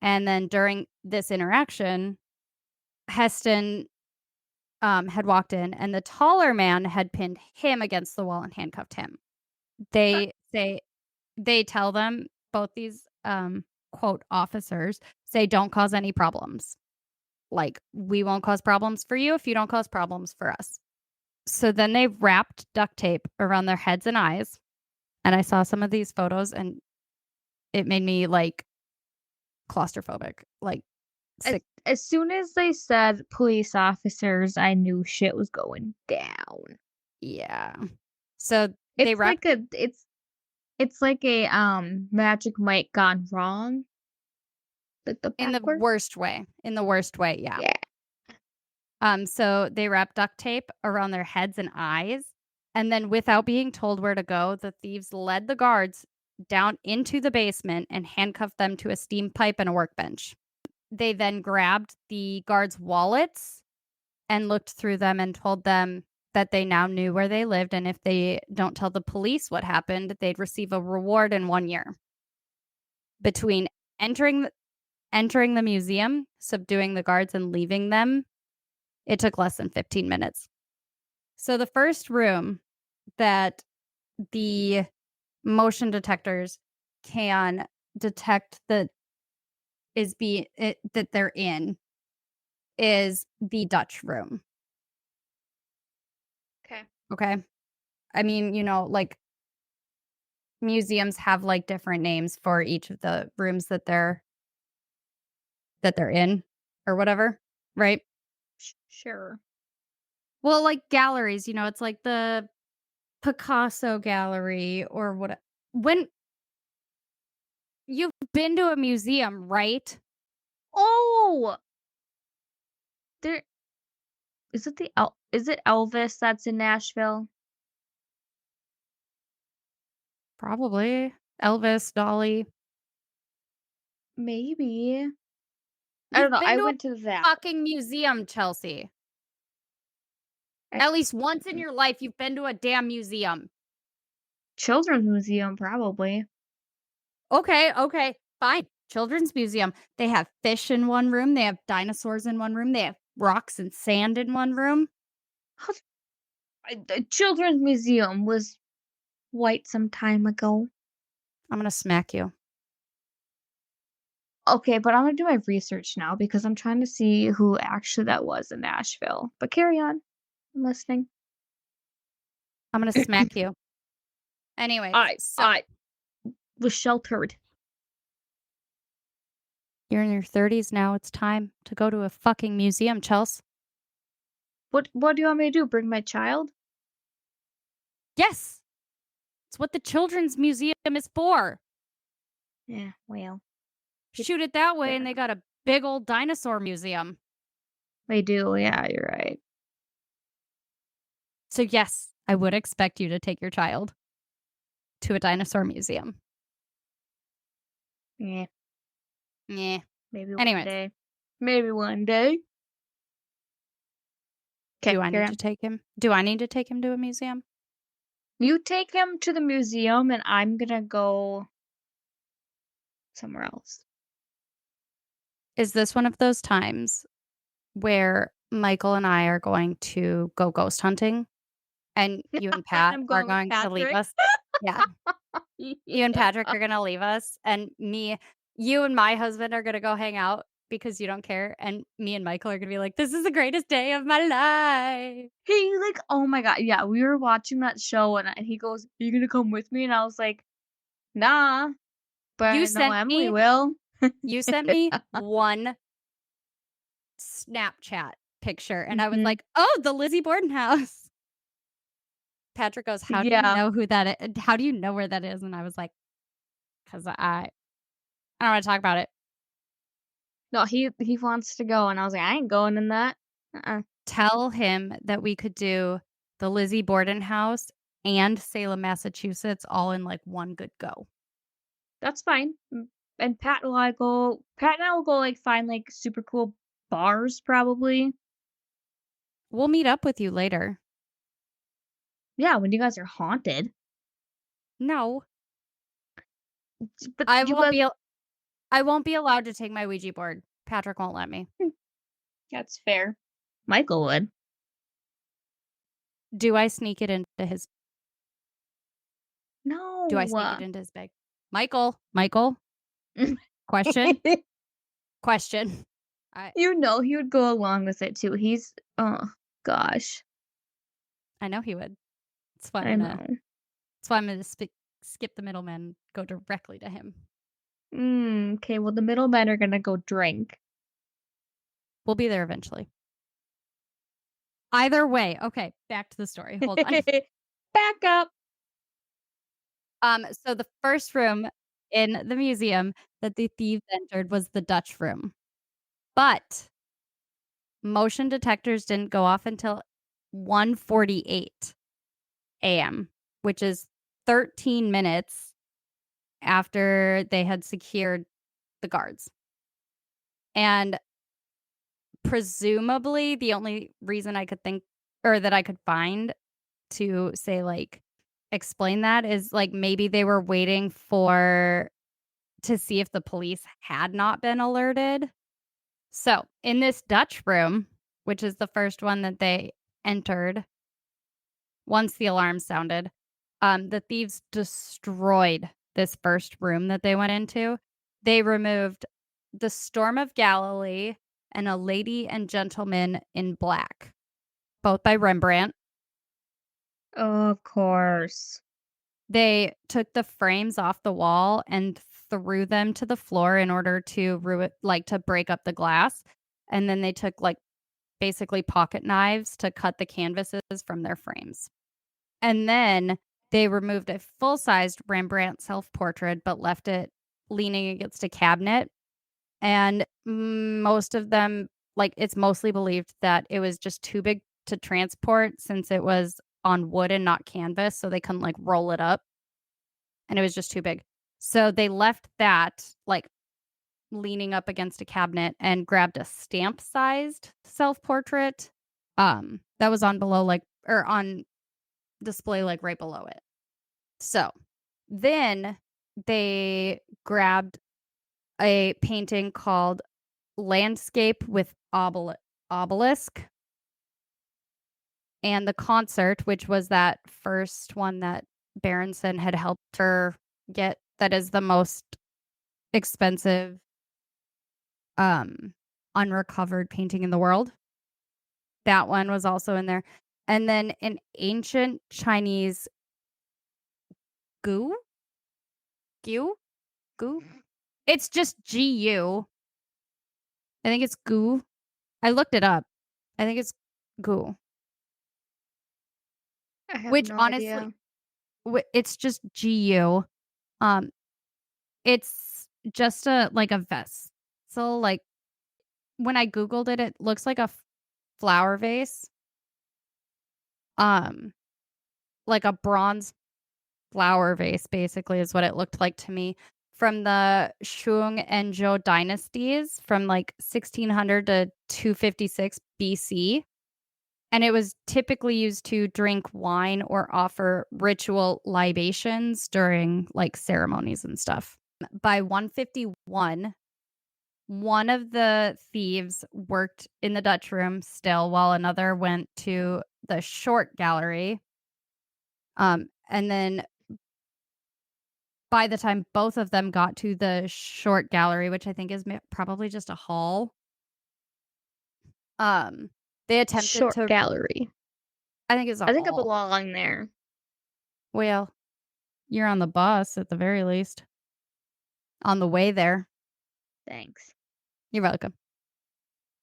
And then during this interaction, Heston, had walked in, and the taller man had pinned him against the wall and handcuffed him. Uh, They tell them, both these, quote, "officers" say, "Don't cause any problems." Like, "We won't cause problems for you if you don't cause problems for us." So then they wrapped duct tape around their heads and eyes, and I saw some of these photos, and it made me, like, claustrophobic, like, as sick. as soon as they said police officers, I knew shit was going down. Yeah. So they It's wrapped like a it's like a, Magic Mike gone wrong, like the backward. in the worst way, yeah. Yeah. So they wrapped duct tape around their heads and eyes, and then without being told where to go, the thieves led the guards down into the basement and handcuffed them to a steam pipe and a workbench. They then grabbed the guards' wallets and looked through them and told them that they now knew where they lived, and if they don't tell the police what happened, they'd receive a reward in 1 year. Between entering entering the museum, subduing the guards, and leaving them, it took less than 15 minutes. So the first room that the motion detectors can detect that they're in is the Dutch room, Okay. okay? I mean, like, museums have, like, different names for each of the rooms that they're in or whatever, right? Sure. Well, like galleries, it's like the Picasso gallery or what. When you've been to a museum, right? Oh! There is it Elvis that's in Nashville? Probably. Elvis, Dolly. Maybe. I don't You've know, been I to a went to that one. fucking museum, Chelsea. I At least once in your life, you've been to a damn museum. Children's Museum, probably. Okay, okay, fine. Children's museum. They have fish in one room. They have dinosaurs in one room. They have rocks and sand in one room. How the Children's Museum was white some time ago. I'm gonna smack you. Okay, but I'm gonna do my research now because I'm trying to see who actually that was in Nashville. But carry on. I'm listening. I'm gonna smack you. Anyways, I so I was sheltered. you're in your 30s now. It's time to go to a fucking museum, Chelse. What do you want me to do? Bring my child? Yes, it's what the children's museum is for. Yeah, well, it, Shoot it that way, fair and they enough. got a big old dinosaur museum. They do. Yeah, you're right. So yes, I would expect you to take your child to a dinosaur museum. Yeah, Yeah. maybe one Anyways, day. Maybe one day. Okay, do I carry need to on. take him? Do I need to take him to a museum? You take him to the museum, and I'm gonna go somewhere else. Is this one of those times where Michael and I are going to go ghost hunting and you and And Pat I'm are going with going to leave Patrick. us? Yeah. You and Yeah. Patrick are gonna leave us, and you and my husband are gonna go hang out because you don't care, and me and Michael are gonna be like, "This is the greatest day of my life." He like, oh my god, yeah, we were watching that show and he goes, "Are you gonna come with me?" And I was like, "Nah, but You I know sent Emily me will." you sent me one Snapchat picture, and I was Mhm. like, "Oh, the Lizzie Borden house." Patrick goes, "How do you Yeah. know who that how do you know where that is?" And I was like, "'Cause I don't wanna talk about it." No, he wants to go, and I was like, "I ain't going in that." Uh-uh. Tell him that we could do the Lizzie Borden house and Salem, Massachusetts all in, like, one good go. That's fine. And Pat and I will go, like, find, like, super cool bars probably. We'll meet up with you later. Yeah, when you guys are haunted. No, But I you won't guys be al I won't be allowed to take my Ouija board. Patrick won't let me. that's fair. Michael would. Do I sneak it into his do I sneak it No. into his bag? Michael, question, question. I You know he would go along with it too. He's oh gosh. I know he would. I know. That's why I'm gonna skip the middleman, go directly to him. Okay, well the middlemen are gonna go drink. We'll be there eventually. Either way, okay, back to the story. Hold on. Back up. So the first room in the museum that the thieves entered was the Dutch room, but motion detectors didn't go off until 1:48 AM, which is 13 minutes after they had secured the guards. And presumably the only reason I could think or that I could find to say, like, explain that is, like, maybe they were waiting for to see if the police had not been alerted. So, in this Dutch room, which is the first one that they entered once the alarm sounded, the thieves destroyed this first room that they went into. They removed the Storm of Galilee and a Lady and Gentleman in Black, both by Rembrandt. Of course. They took the frames off the wall and threw them to the floor in order to to break up the glass. And then they took, like, basically pocket knives to cut the canvases from their frames. And then they removed a full-sized Rembrandt self-portrait, but left it leaning against a cabinet. And most of them, like, it's mostly believed that it was just too big to transport since it was on wood and not canvas, so they couldn't, like, roll it up, and it was just too big. So they left that, like, leaning up against a cabinet and grabbed a stamp-sized self-portrait, that was on below, like or on display, like, right below it. So, then they grabbed a painting called Landscape with Obelisk, and the concert, which was that first one that Berenson had helped her get that is the most expensive unrecovered painting in the world. That one was also in there. And then an ancient Chinese gu? Gu? Gu? It's just GU. I think it's gu. I looked it up. I think it's gu. I have Which no honestly, idea. it's just GU. Um, it's just a vessel. Like when I googled it, it looks like a flower vase. Um, like a bronze flower vase, basically, is what it looked like to me. From the Shung and Zhou dynasties, from like 1600 to 256 BC. And it was typically used to drink wine or offer ritual libations during like ceremonies and stuff. By 151, one of the thieves worked in the Dutch room still while another went to the short gallery. And then by the time both of them got to the short gallery, which I think is probably just a hall, um, they attempted Short to. gallery. I think it's a I think I hall. belong there. Well, you're on the bus at the very least. On the way there. Thanks. You're welcome.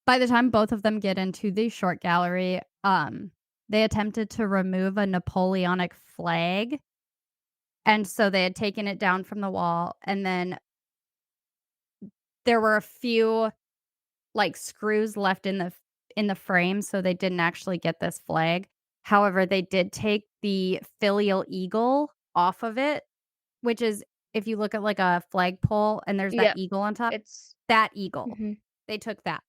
By the time both of them get into the short gallery, they attempted to remove a Napoleonic flag. And so they had taken it down from the wall. And then there were a few like screws left in the frame, so they didn't actually get this flag. However, they did take the filial eagle off of it, which is if you look at like a flagpole and there's that Yep. eagle on top, It's that eagle. mhm. They took that.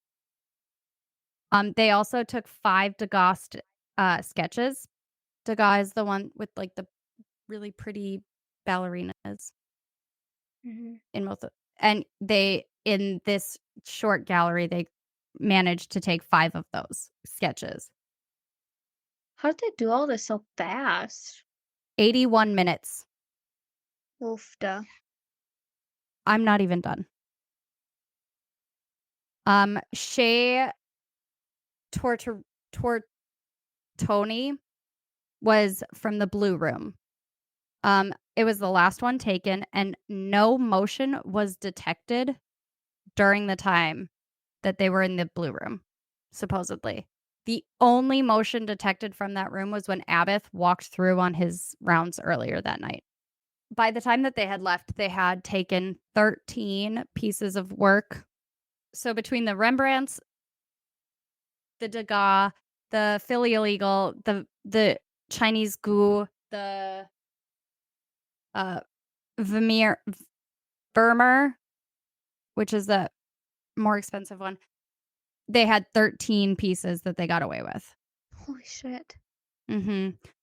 They also took 5 Degas sketches. Degas is the one with like the really pretty ballerinas Mhm. in most of, and they in this short gallery they managed to take 5 of those sketches. How did they do all this so fast? 81 minutes. Oofda. I'm not even done. Shea Tortor Tortoni was from the Blue Room. It was the last one taken, and no motion was detected during the time that they were in the Blue Room, supposedly. The only motion detected from that room was when Abbott walked through on his rounds earlier that night. By the time that they had left, they had taken 13 pieces of work. So between the Rembrandts, the Degas, the filial eagle, the Chinese gu, the uh Vermeer Vermeer, which is the more expensive one, they had 13 pieces that they got away with. Holy shit.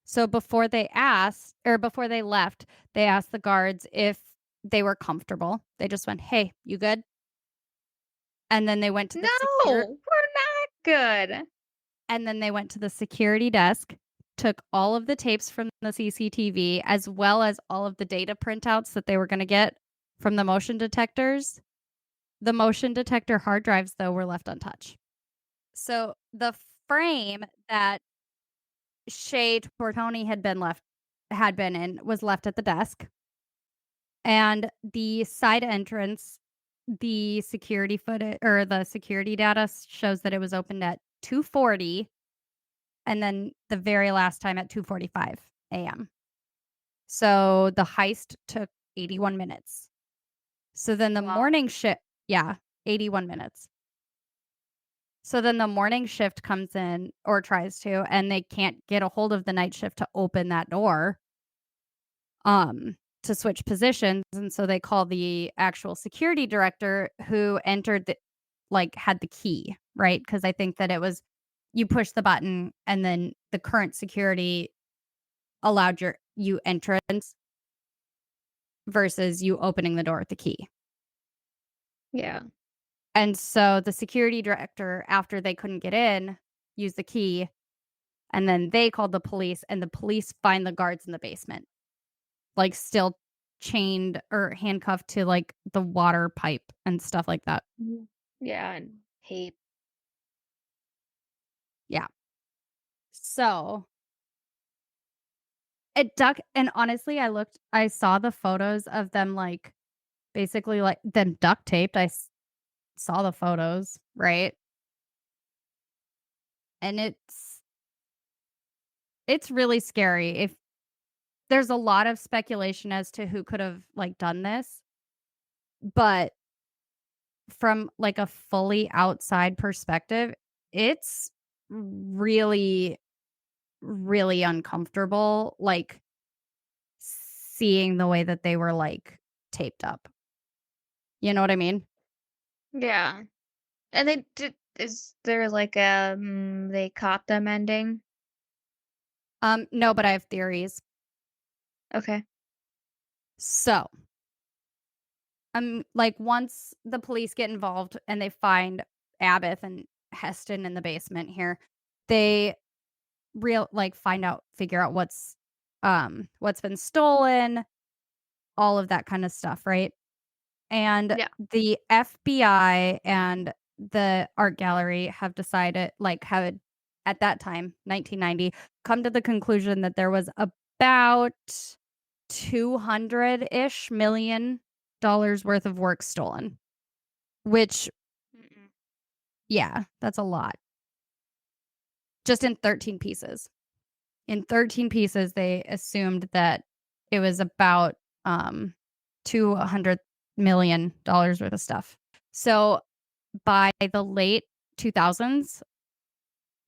So before they left, they asked the guards if they were comfortable. They just went, "Hey, you good?" And then they went to No, the we're not good. security desk, took all of the tapes from the CCTV as well as all of the data printouts that they were going to get from the motion detectors. The motion detector hard drives though were left untouched. So the frame that Shea Tortoni had been in was left at the desk. And the side entrance, the security footage or the security data shows that it was opened at 2:40 and then the very last time at 2:45 a.m. So the heist took 81 minutes. So then the Wow. morning shift, yeah, 81 minutes. So then the morning shift comes in or tries to, and they can't get a hold of the night shift to open that door to switch positions. And so they call the actual security director who entered had the key, right? Because I think that it was you push the button and then the current security allowed you entrance versus you opening the door with the key. Yeah. And so the security director, after they couldn't get in, used the key. And then they called the police, and the police find the guards in the basement, like still chained or handcuffed to like the water pipe and stuff like that. Mhm. Yeah, and hate. Yeah. So it duck and honestly, I saw the photos of them, like, basically, like, them duct taped. Saw the photos, right? And it's really scary. If there's a lot of speculation as to who could have, like, done this, but from, like, a fully outside perspective, it's really, really uncomfortable, like, seeing the way that they were, like, taped up. You know what I mean? Yeah. And they did is there like, they caught them ending? No, but I have theories. Okay. So, like, once the police get involved and they find Abbott and Heston in the basement here, they figure out what's been stolen, all of that kind of stuff, right? And Yeah. the FBI and the art gallery have decided, like, had at that time, 1990, come to the conclusion that there was about 200-ish million dollars worth of work stolen, which, Mm-mm. yeah, that's a lot. Just in 13 pieces. In 13 pieces, they assumed that it was about, $200 million dollars worth of stuff. So, by the late 2000s,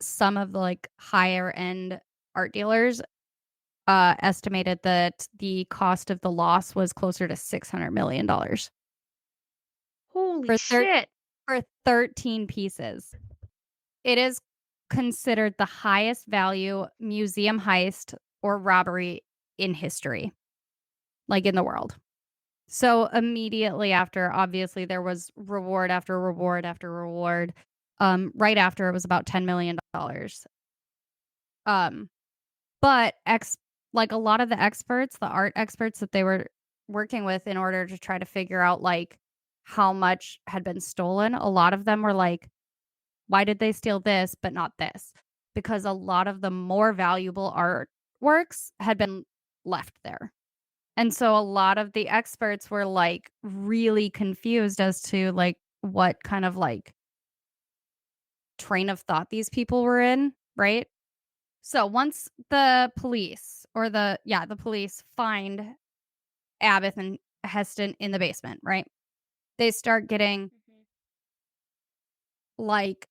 some of the, like, higher end art dealers, estimated that the cost of the loss was closer to $600 million dollars Holy for thir shit. for 13 pieces. It is considered the highest value museum heist or robbery in history, like, in the world. So, immediately after, obviously, there was reward after reward after reward. Right after, it was about $10 million. Um, but a lot of the experts, the art experts that they were working with in order to try to figure out, like, how much had been stolen, a lot of them were like, "Why did they steal this but not this?" Because a lot of the more valuable artworks had been left there. And so a lot of the experts were, like, really confused as to, like, what kind of, like, train of thought these people were in, right? So once the police find Abbott and Heston in the basement, right? They start getting, Mhm. like,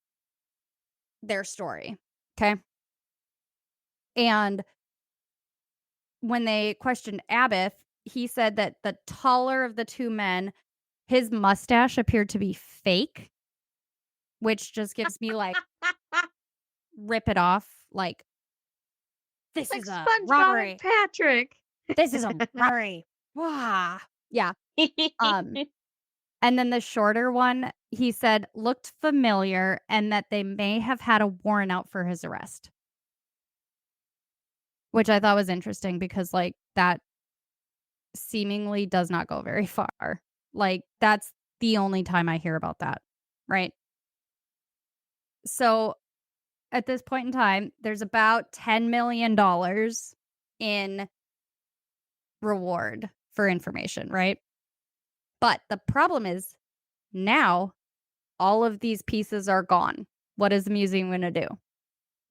their story, okay? And when they questioned Abbott, he said that the taller of the 2 men, his mustache appeared to be fake, which just gives me, like, rip it off, like, It's "This like is a SpongeBob and robbery. Patrick. This is a robbery. Wah." Yeah, um, and then the shorter one, he said, looked familiar and that they may have had a warrant out for his arrest, which I thought was interesting because, like, that seemingly does not go very far. Like, that's the only time I hear about that, right? So, at this point in time, there's about $10 million in reward for information, right? But the problem is now all of these pieces are gone. What is the museum going to do?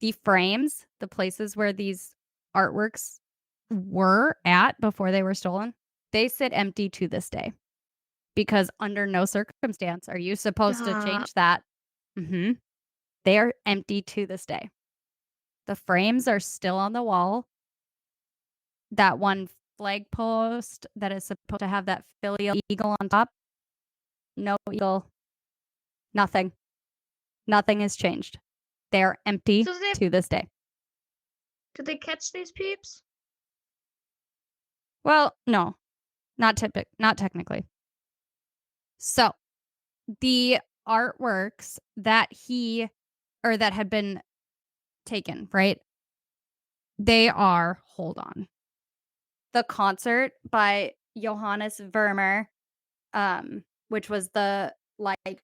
The frames, the places where these artworks were at before they were stolen, they sit empty to this day because under no circumstance are you supposed to Stop. change that. They are empty to this day. The frames are still on the wall. That one flag post that is supposed to have that filial eagle on top, no eagle, nothing. Nothing has changed. They are empty So they to this day. did they catch these peeps? Well, no, not technically. So, the artworks that had been taken, right? They are, hold on. The concert by Johannes Vermeer, which was the, like,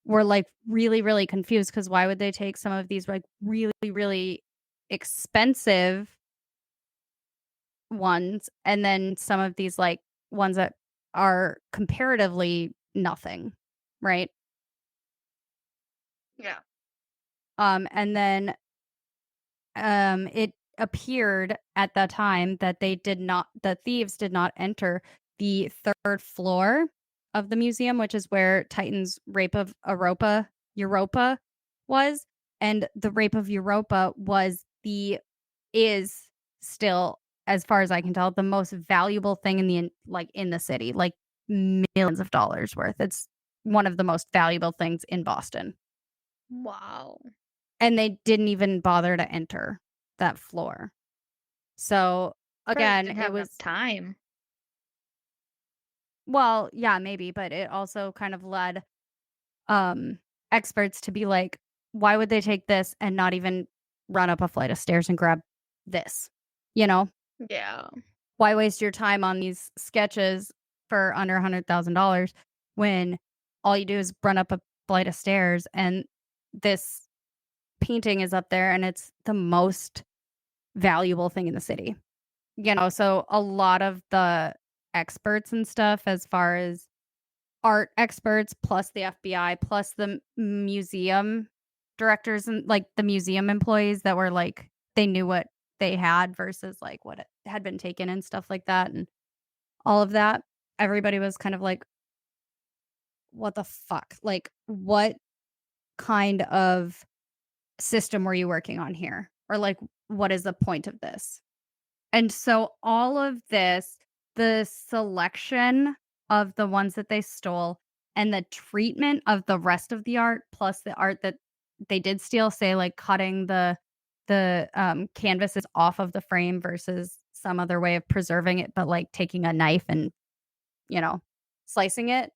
were, like, really, really confused because why would they take some of these, like, really, really expensive ones and then some of these, like, ones that are comparatively nothing, right? Yeah. And then it appeared at the time that the thieves did not enter the third floor of the museum, which is where Titan's Rape of Europa was. And the Rape of Europa is still, as far as I can tell, the most valuable thing in the city, like millions of dollars worth. It's one of the most valuable things in Boston. Wow. And they didn't even bother to enter that floor. So, Probably again, didn't it have enough was time. well, yeah, maybe, but it also kind of led, um, experts to be like, "Why would they take this and not even run up a flight of stairs and grab this?" You know? Yeah. Why waste your time on these sketches for under $100,000 when all you do is run up a flight of stairs and this painting is up there and it's the most valuable thing in the city. So a lot of the experts and stuff as far as art experts plus the FBI plus the museum directors and like the museum employees that were like they knew what they had versus like what had been taken and stuff like that and all of that. Everybody was kind of like, what the fuck? Like, what kind of system were you working on here? Or like, what is the point of this? And so all of this, the selection of the ones that they stole and the treatment of the rest of the art, plus the art that they did steal, say like cutting the canvases off of the frame versus some other way of preserving it, but like taking a knife and, you know, slicing it.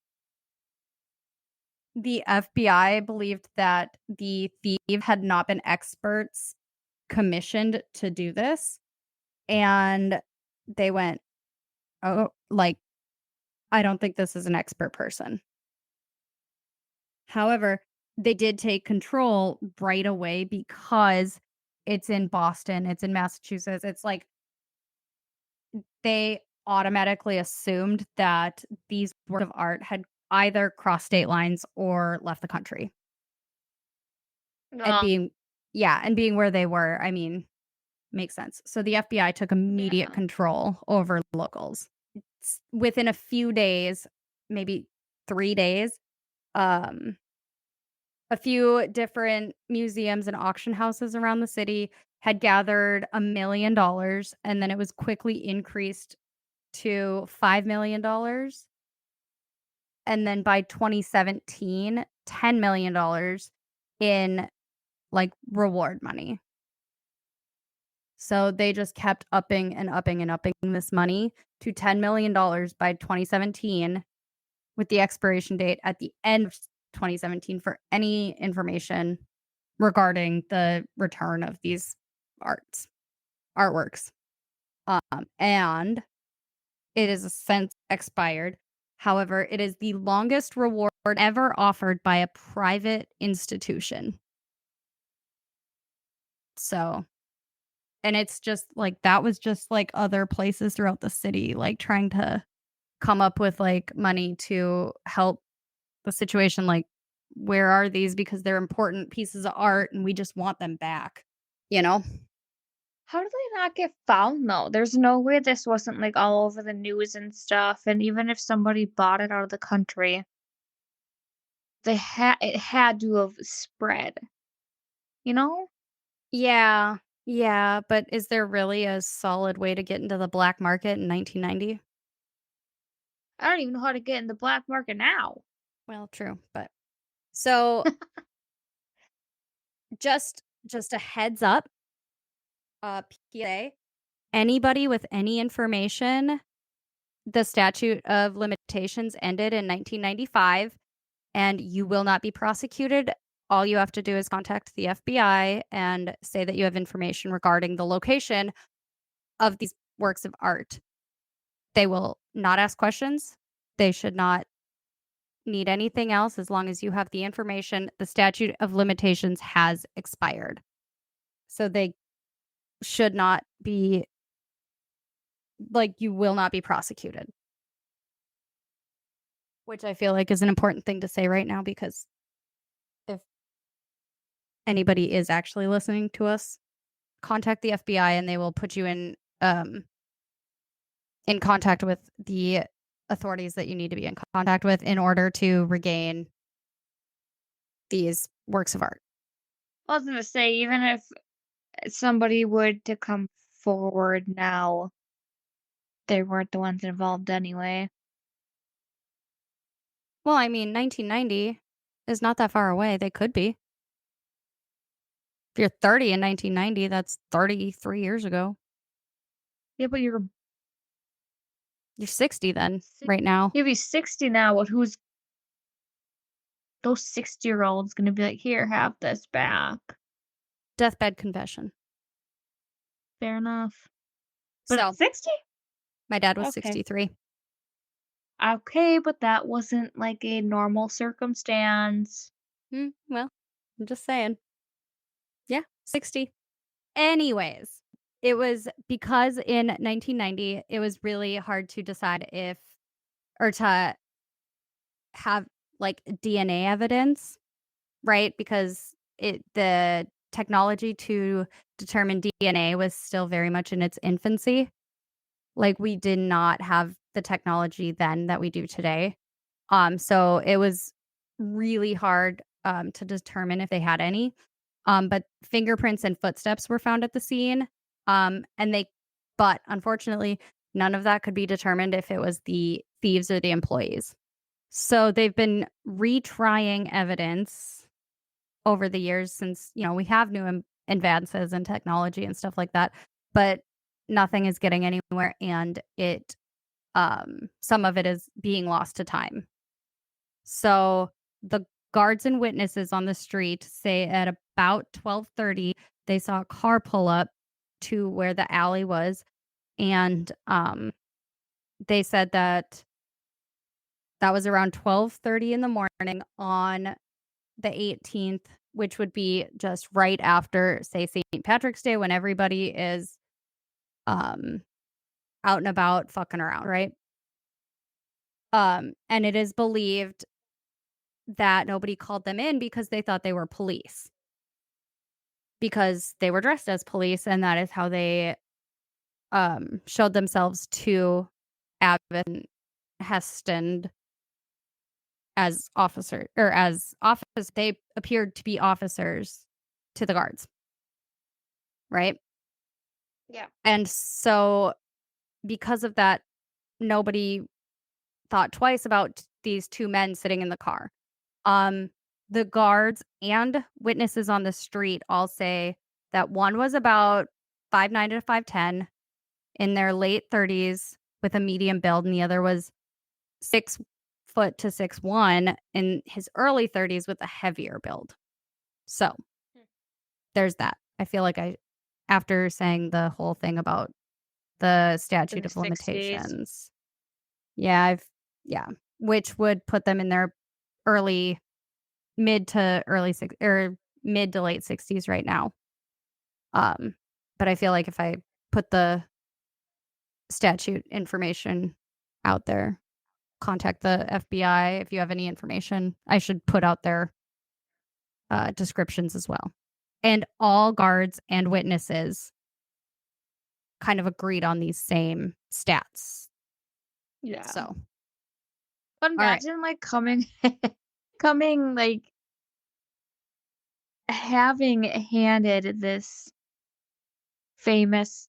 The FBI believed that the thief had not been experts commissioned to do this. And they went, "Oh, like, I don't think this is an expert person." However, they did take control right away because it's in Boston, it's in Massachusetts. It's like they automatically assumed that these works of art had either crossed state lines or left the country. And No. being yeah, and being where they were, I mean, makes sense. So the FBI took immediate Yeah. control over locals. Within a few days, maybe 3 days, um, a few different museums and auction houses around the city had gathered $1 million, and then it was quickly increased to $5 million, and then by 2017, $10 million in, like, reward money. So they just kept upping and upping and upping this money to $10 million by 2017 with the expiration date at the end of 2017 for any information regarding the return of these artworks. And it is since expired. However, it is the longest reward ever offered by a private institution. So, and it's just like that was just like other places throughout the city, like trying to come up with like money to help the situation. Like, where are these? Because they're important pieces of art and we just want them back, you know? How did they not get found though? There's no way this wasn't like all over the news and stuff. And even if somebody bought it out of the country, it had to have spread, you know? Yeah. Yeah. But is there really a solid way to get into the black market in 1990? I don't even know how to get in the black market now. Well, true. But so just a heads up, PSA, anybody with any information, the statute of limitations ended in 1995 and you will not be prosecuted. All you have to do is contact the FBI and say that you have information regarding the location of these works of art. They will not ask questions. They should not need anything else as long as you have the information. The statute of limitations has expired. So they should not be like, you will not be prosecuted, which I feel like is an important thing to say right now because if anybody is actually listening to us, contact the FBI and they will put you in contact with the authorities that you need to be in contact with in order to regain these works of art. I was gonna say, even if somebody would to come forward now, they weren't the ones involved anyway. Well, I mean, 1990 is not that far away. They could be. If you're 30 in 1990, that's 33 years ago. Yeah, but You're 60 then, si right now. you'll be 60 now, but who's those 60-year-olds gonna be like, "Here, have this back." Deathbed confession. Fair enough. But at So, 60? my dad was Okay. 63. Okay, but that wasn't, like, a normal circumstance. Well, I'm just saying. Yeah, 60. Anyways, it was because in 1990, it was really hard to decide if or to have, like, DNA evidence, right? Because the technology to determine DNA was still very much in its infancy. Like, we did not have the technology then that we do today. So it was really hard, to determine if they had any. But fingerprints and footsteps were found at the scene. And they but unfortunately, none of that could be determined if it was the thieves or the employees. So they've been retrying evidence over the years since, we have new advances in technology and stuff like that, but nothing is getting anywhere and some of it is being lost to time. So the guards and witnesses on the street say at about 12:30 they saw a car pull up to where the alley was and they said that that was around 12:30 in the morning on the 18th, which would be just right after, say, St. Patrick's Day when everybody is um out and about fucking around, right? And it is believed that nobody called them in because they thought they were police. Because they were dressed as police, and that is how they, showed themselves to Abbott, Heston as officer or as office they appeared to be officers to the guards, right? Yeah. And so, because of that, nobody thought twice about these 2 men sitting in the car. Um, the guards and witnesses on the street all say that one was about 5'9" to 5'10", in their late 30s with a medium build, and the other was 6 foot to 6'1" in his early 30s with a heavier build. So, Hmm. there's that. I feel like after saying the whole thing about the In statute the of 60s. limitations, yeah, yeah, which would put them in their early mid to early six or mid to late 60s right now. Um, but I feel like if I put the statute information out there, contact the FBI if you have any information. I should put out their descriptions as well. And all guards and witnesses kind of agreed on these same stats. Yeah. So, But all right. imagine, like, coming, like, having handed this famous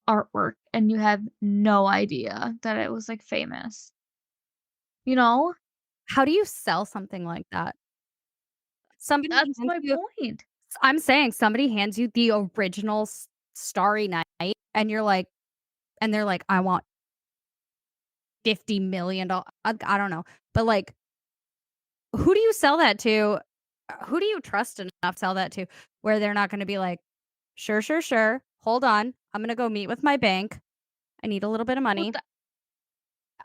artwork, and you have no idea that it was, like, famous, you know? How do you sell something like that? Somebody That's hands my you point. I'm saying somebody hands you the original Starry Night and you're like and they're like, "I want $50,000,000." I don't know. But, like, who do you sell that to? Who do you trust enough to sell that to where they're not gonna be like, "Sure, sure, sure. Hold on. I'm gonna go meet with my bank. I need a little bit of Well, money.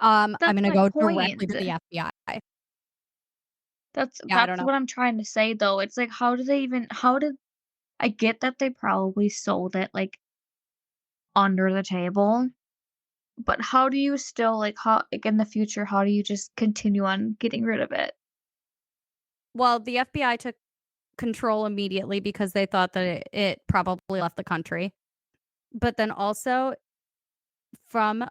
I'm that's gonna my go directly point. to the FBI." Yeah, I don't That's know. what I'm trying to say, though. It's like, how did I get that they probably sold it, like, under the table, but how do you still, like, in the future, how do you just continue on getting rid of it? Well, the FBI took control immediately because they thought that it probably left the country. But then also, from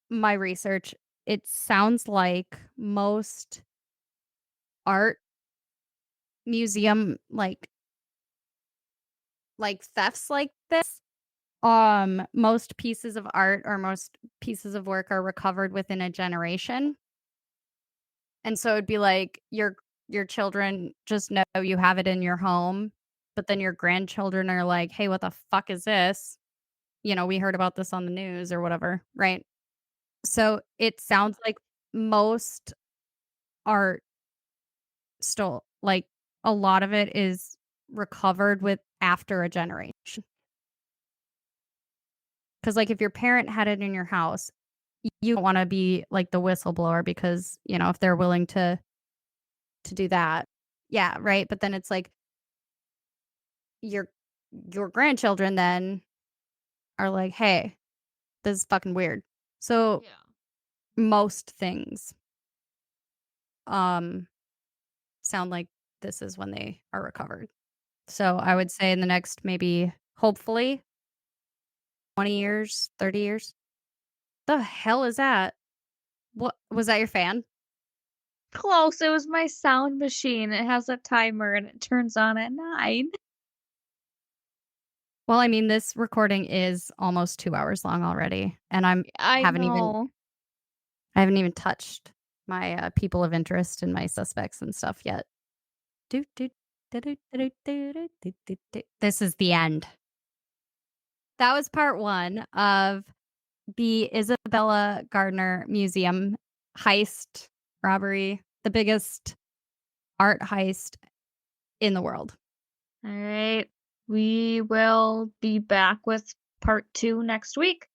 my research, it sounds like most art museum, thefts like this, most pieces of art or most pieces of work are recovered within a generation. And so it'd be like your children just know you have it in your home, but then your grandchildren are like, "Hey, what the fuck is this? We heard about this on the news or whatever," right? So it sounds like most art still a lot of it is recovered with after a generation. Because if your parent had it in your house, you don't wanna be, like, the whistleblower because, if they're willing to do that. Yeah, right, but then it's like your your grandchildren then are like, "Hey, this is fucking weird." So, Yeah. most things, um, sound like this is when they are recovered. So, I would say in the next maybe, hopefully, 20 years, 30 years. The hell is that? What was that your fan? Close, it was my sound machine, it has a timer and it turns on at 9. Well, I mean, this recording is almost 2 hours long already, and I haven't even know. I haven't even touched my, people of interest and my suspects and stuff yet. Do, do, do, do, do, do, do, do, do, do. This is the end. That was part 1 of the Isabella Gardner Museum heist robbery, the biggest art heist in the world. Alright, we will be back with part 2 next week.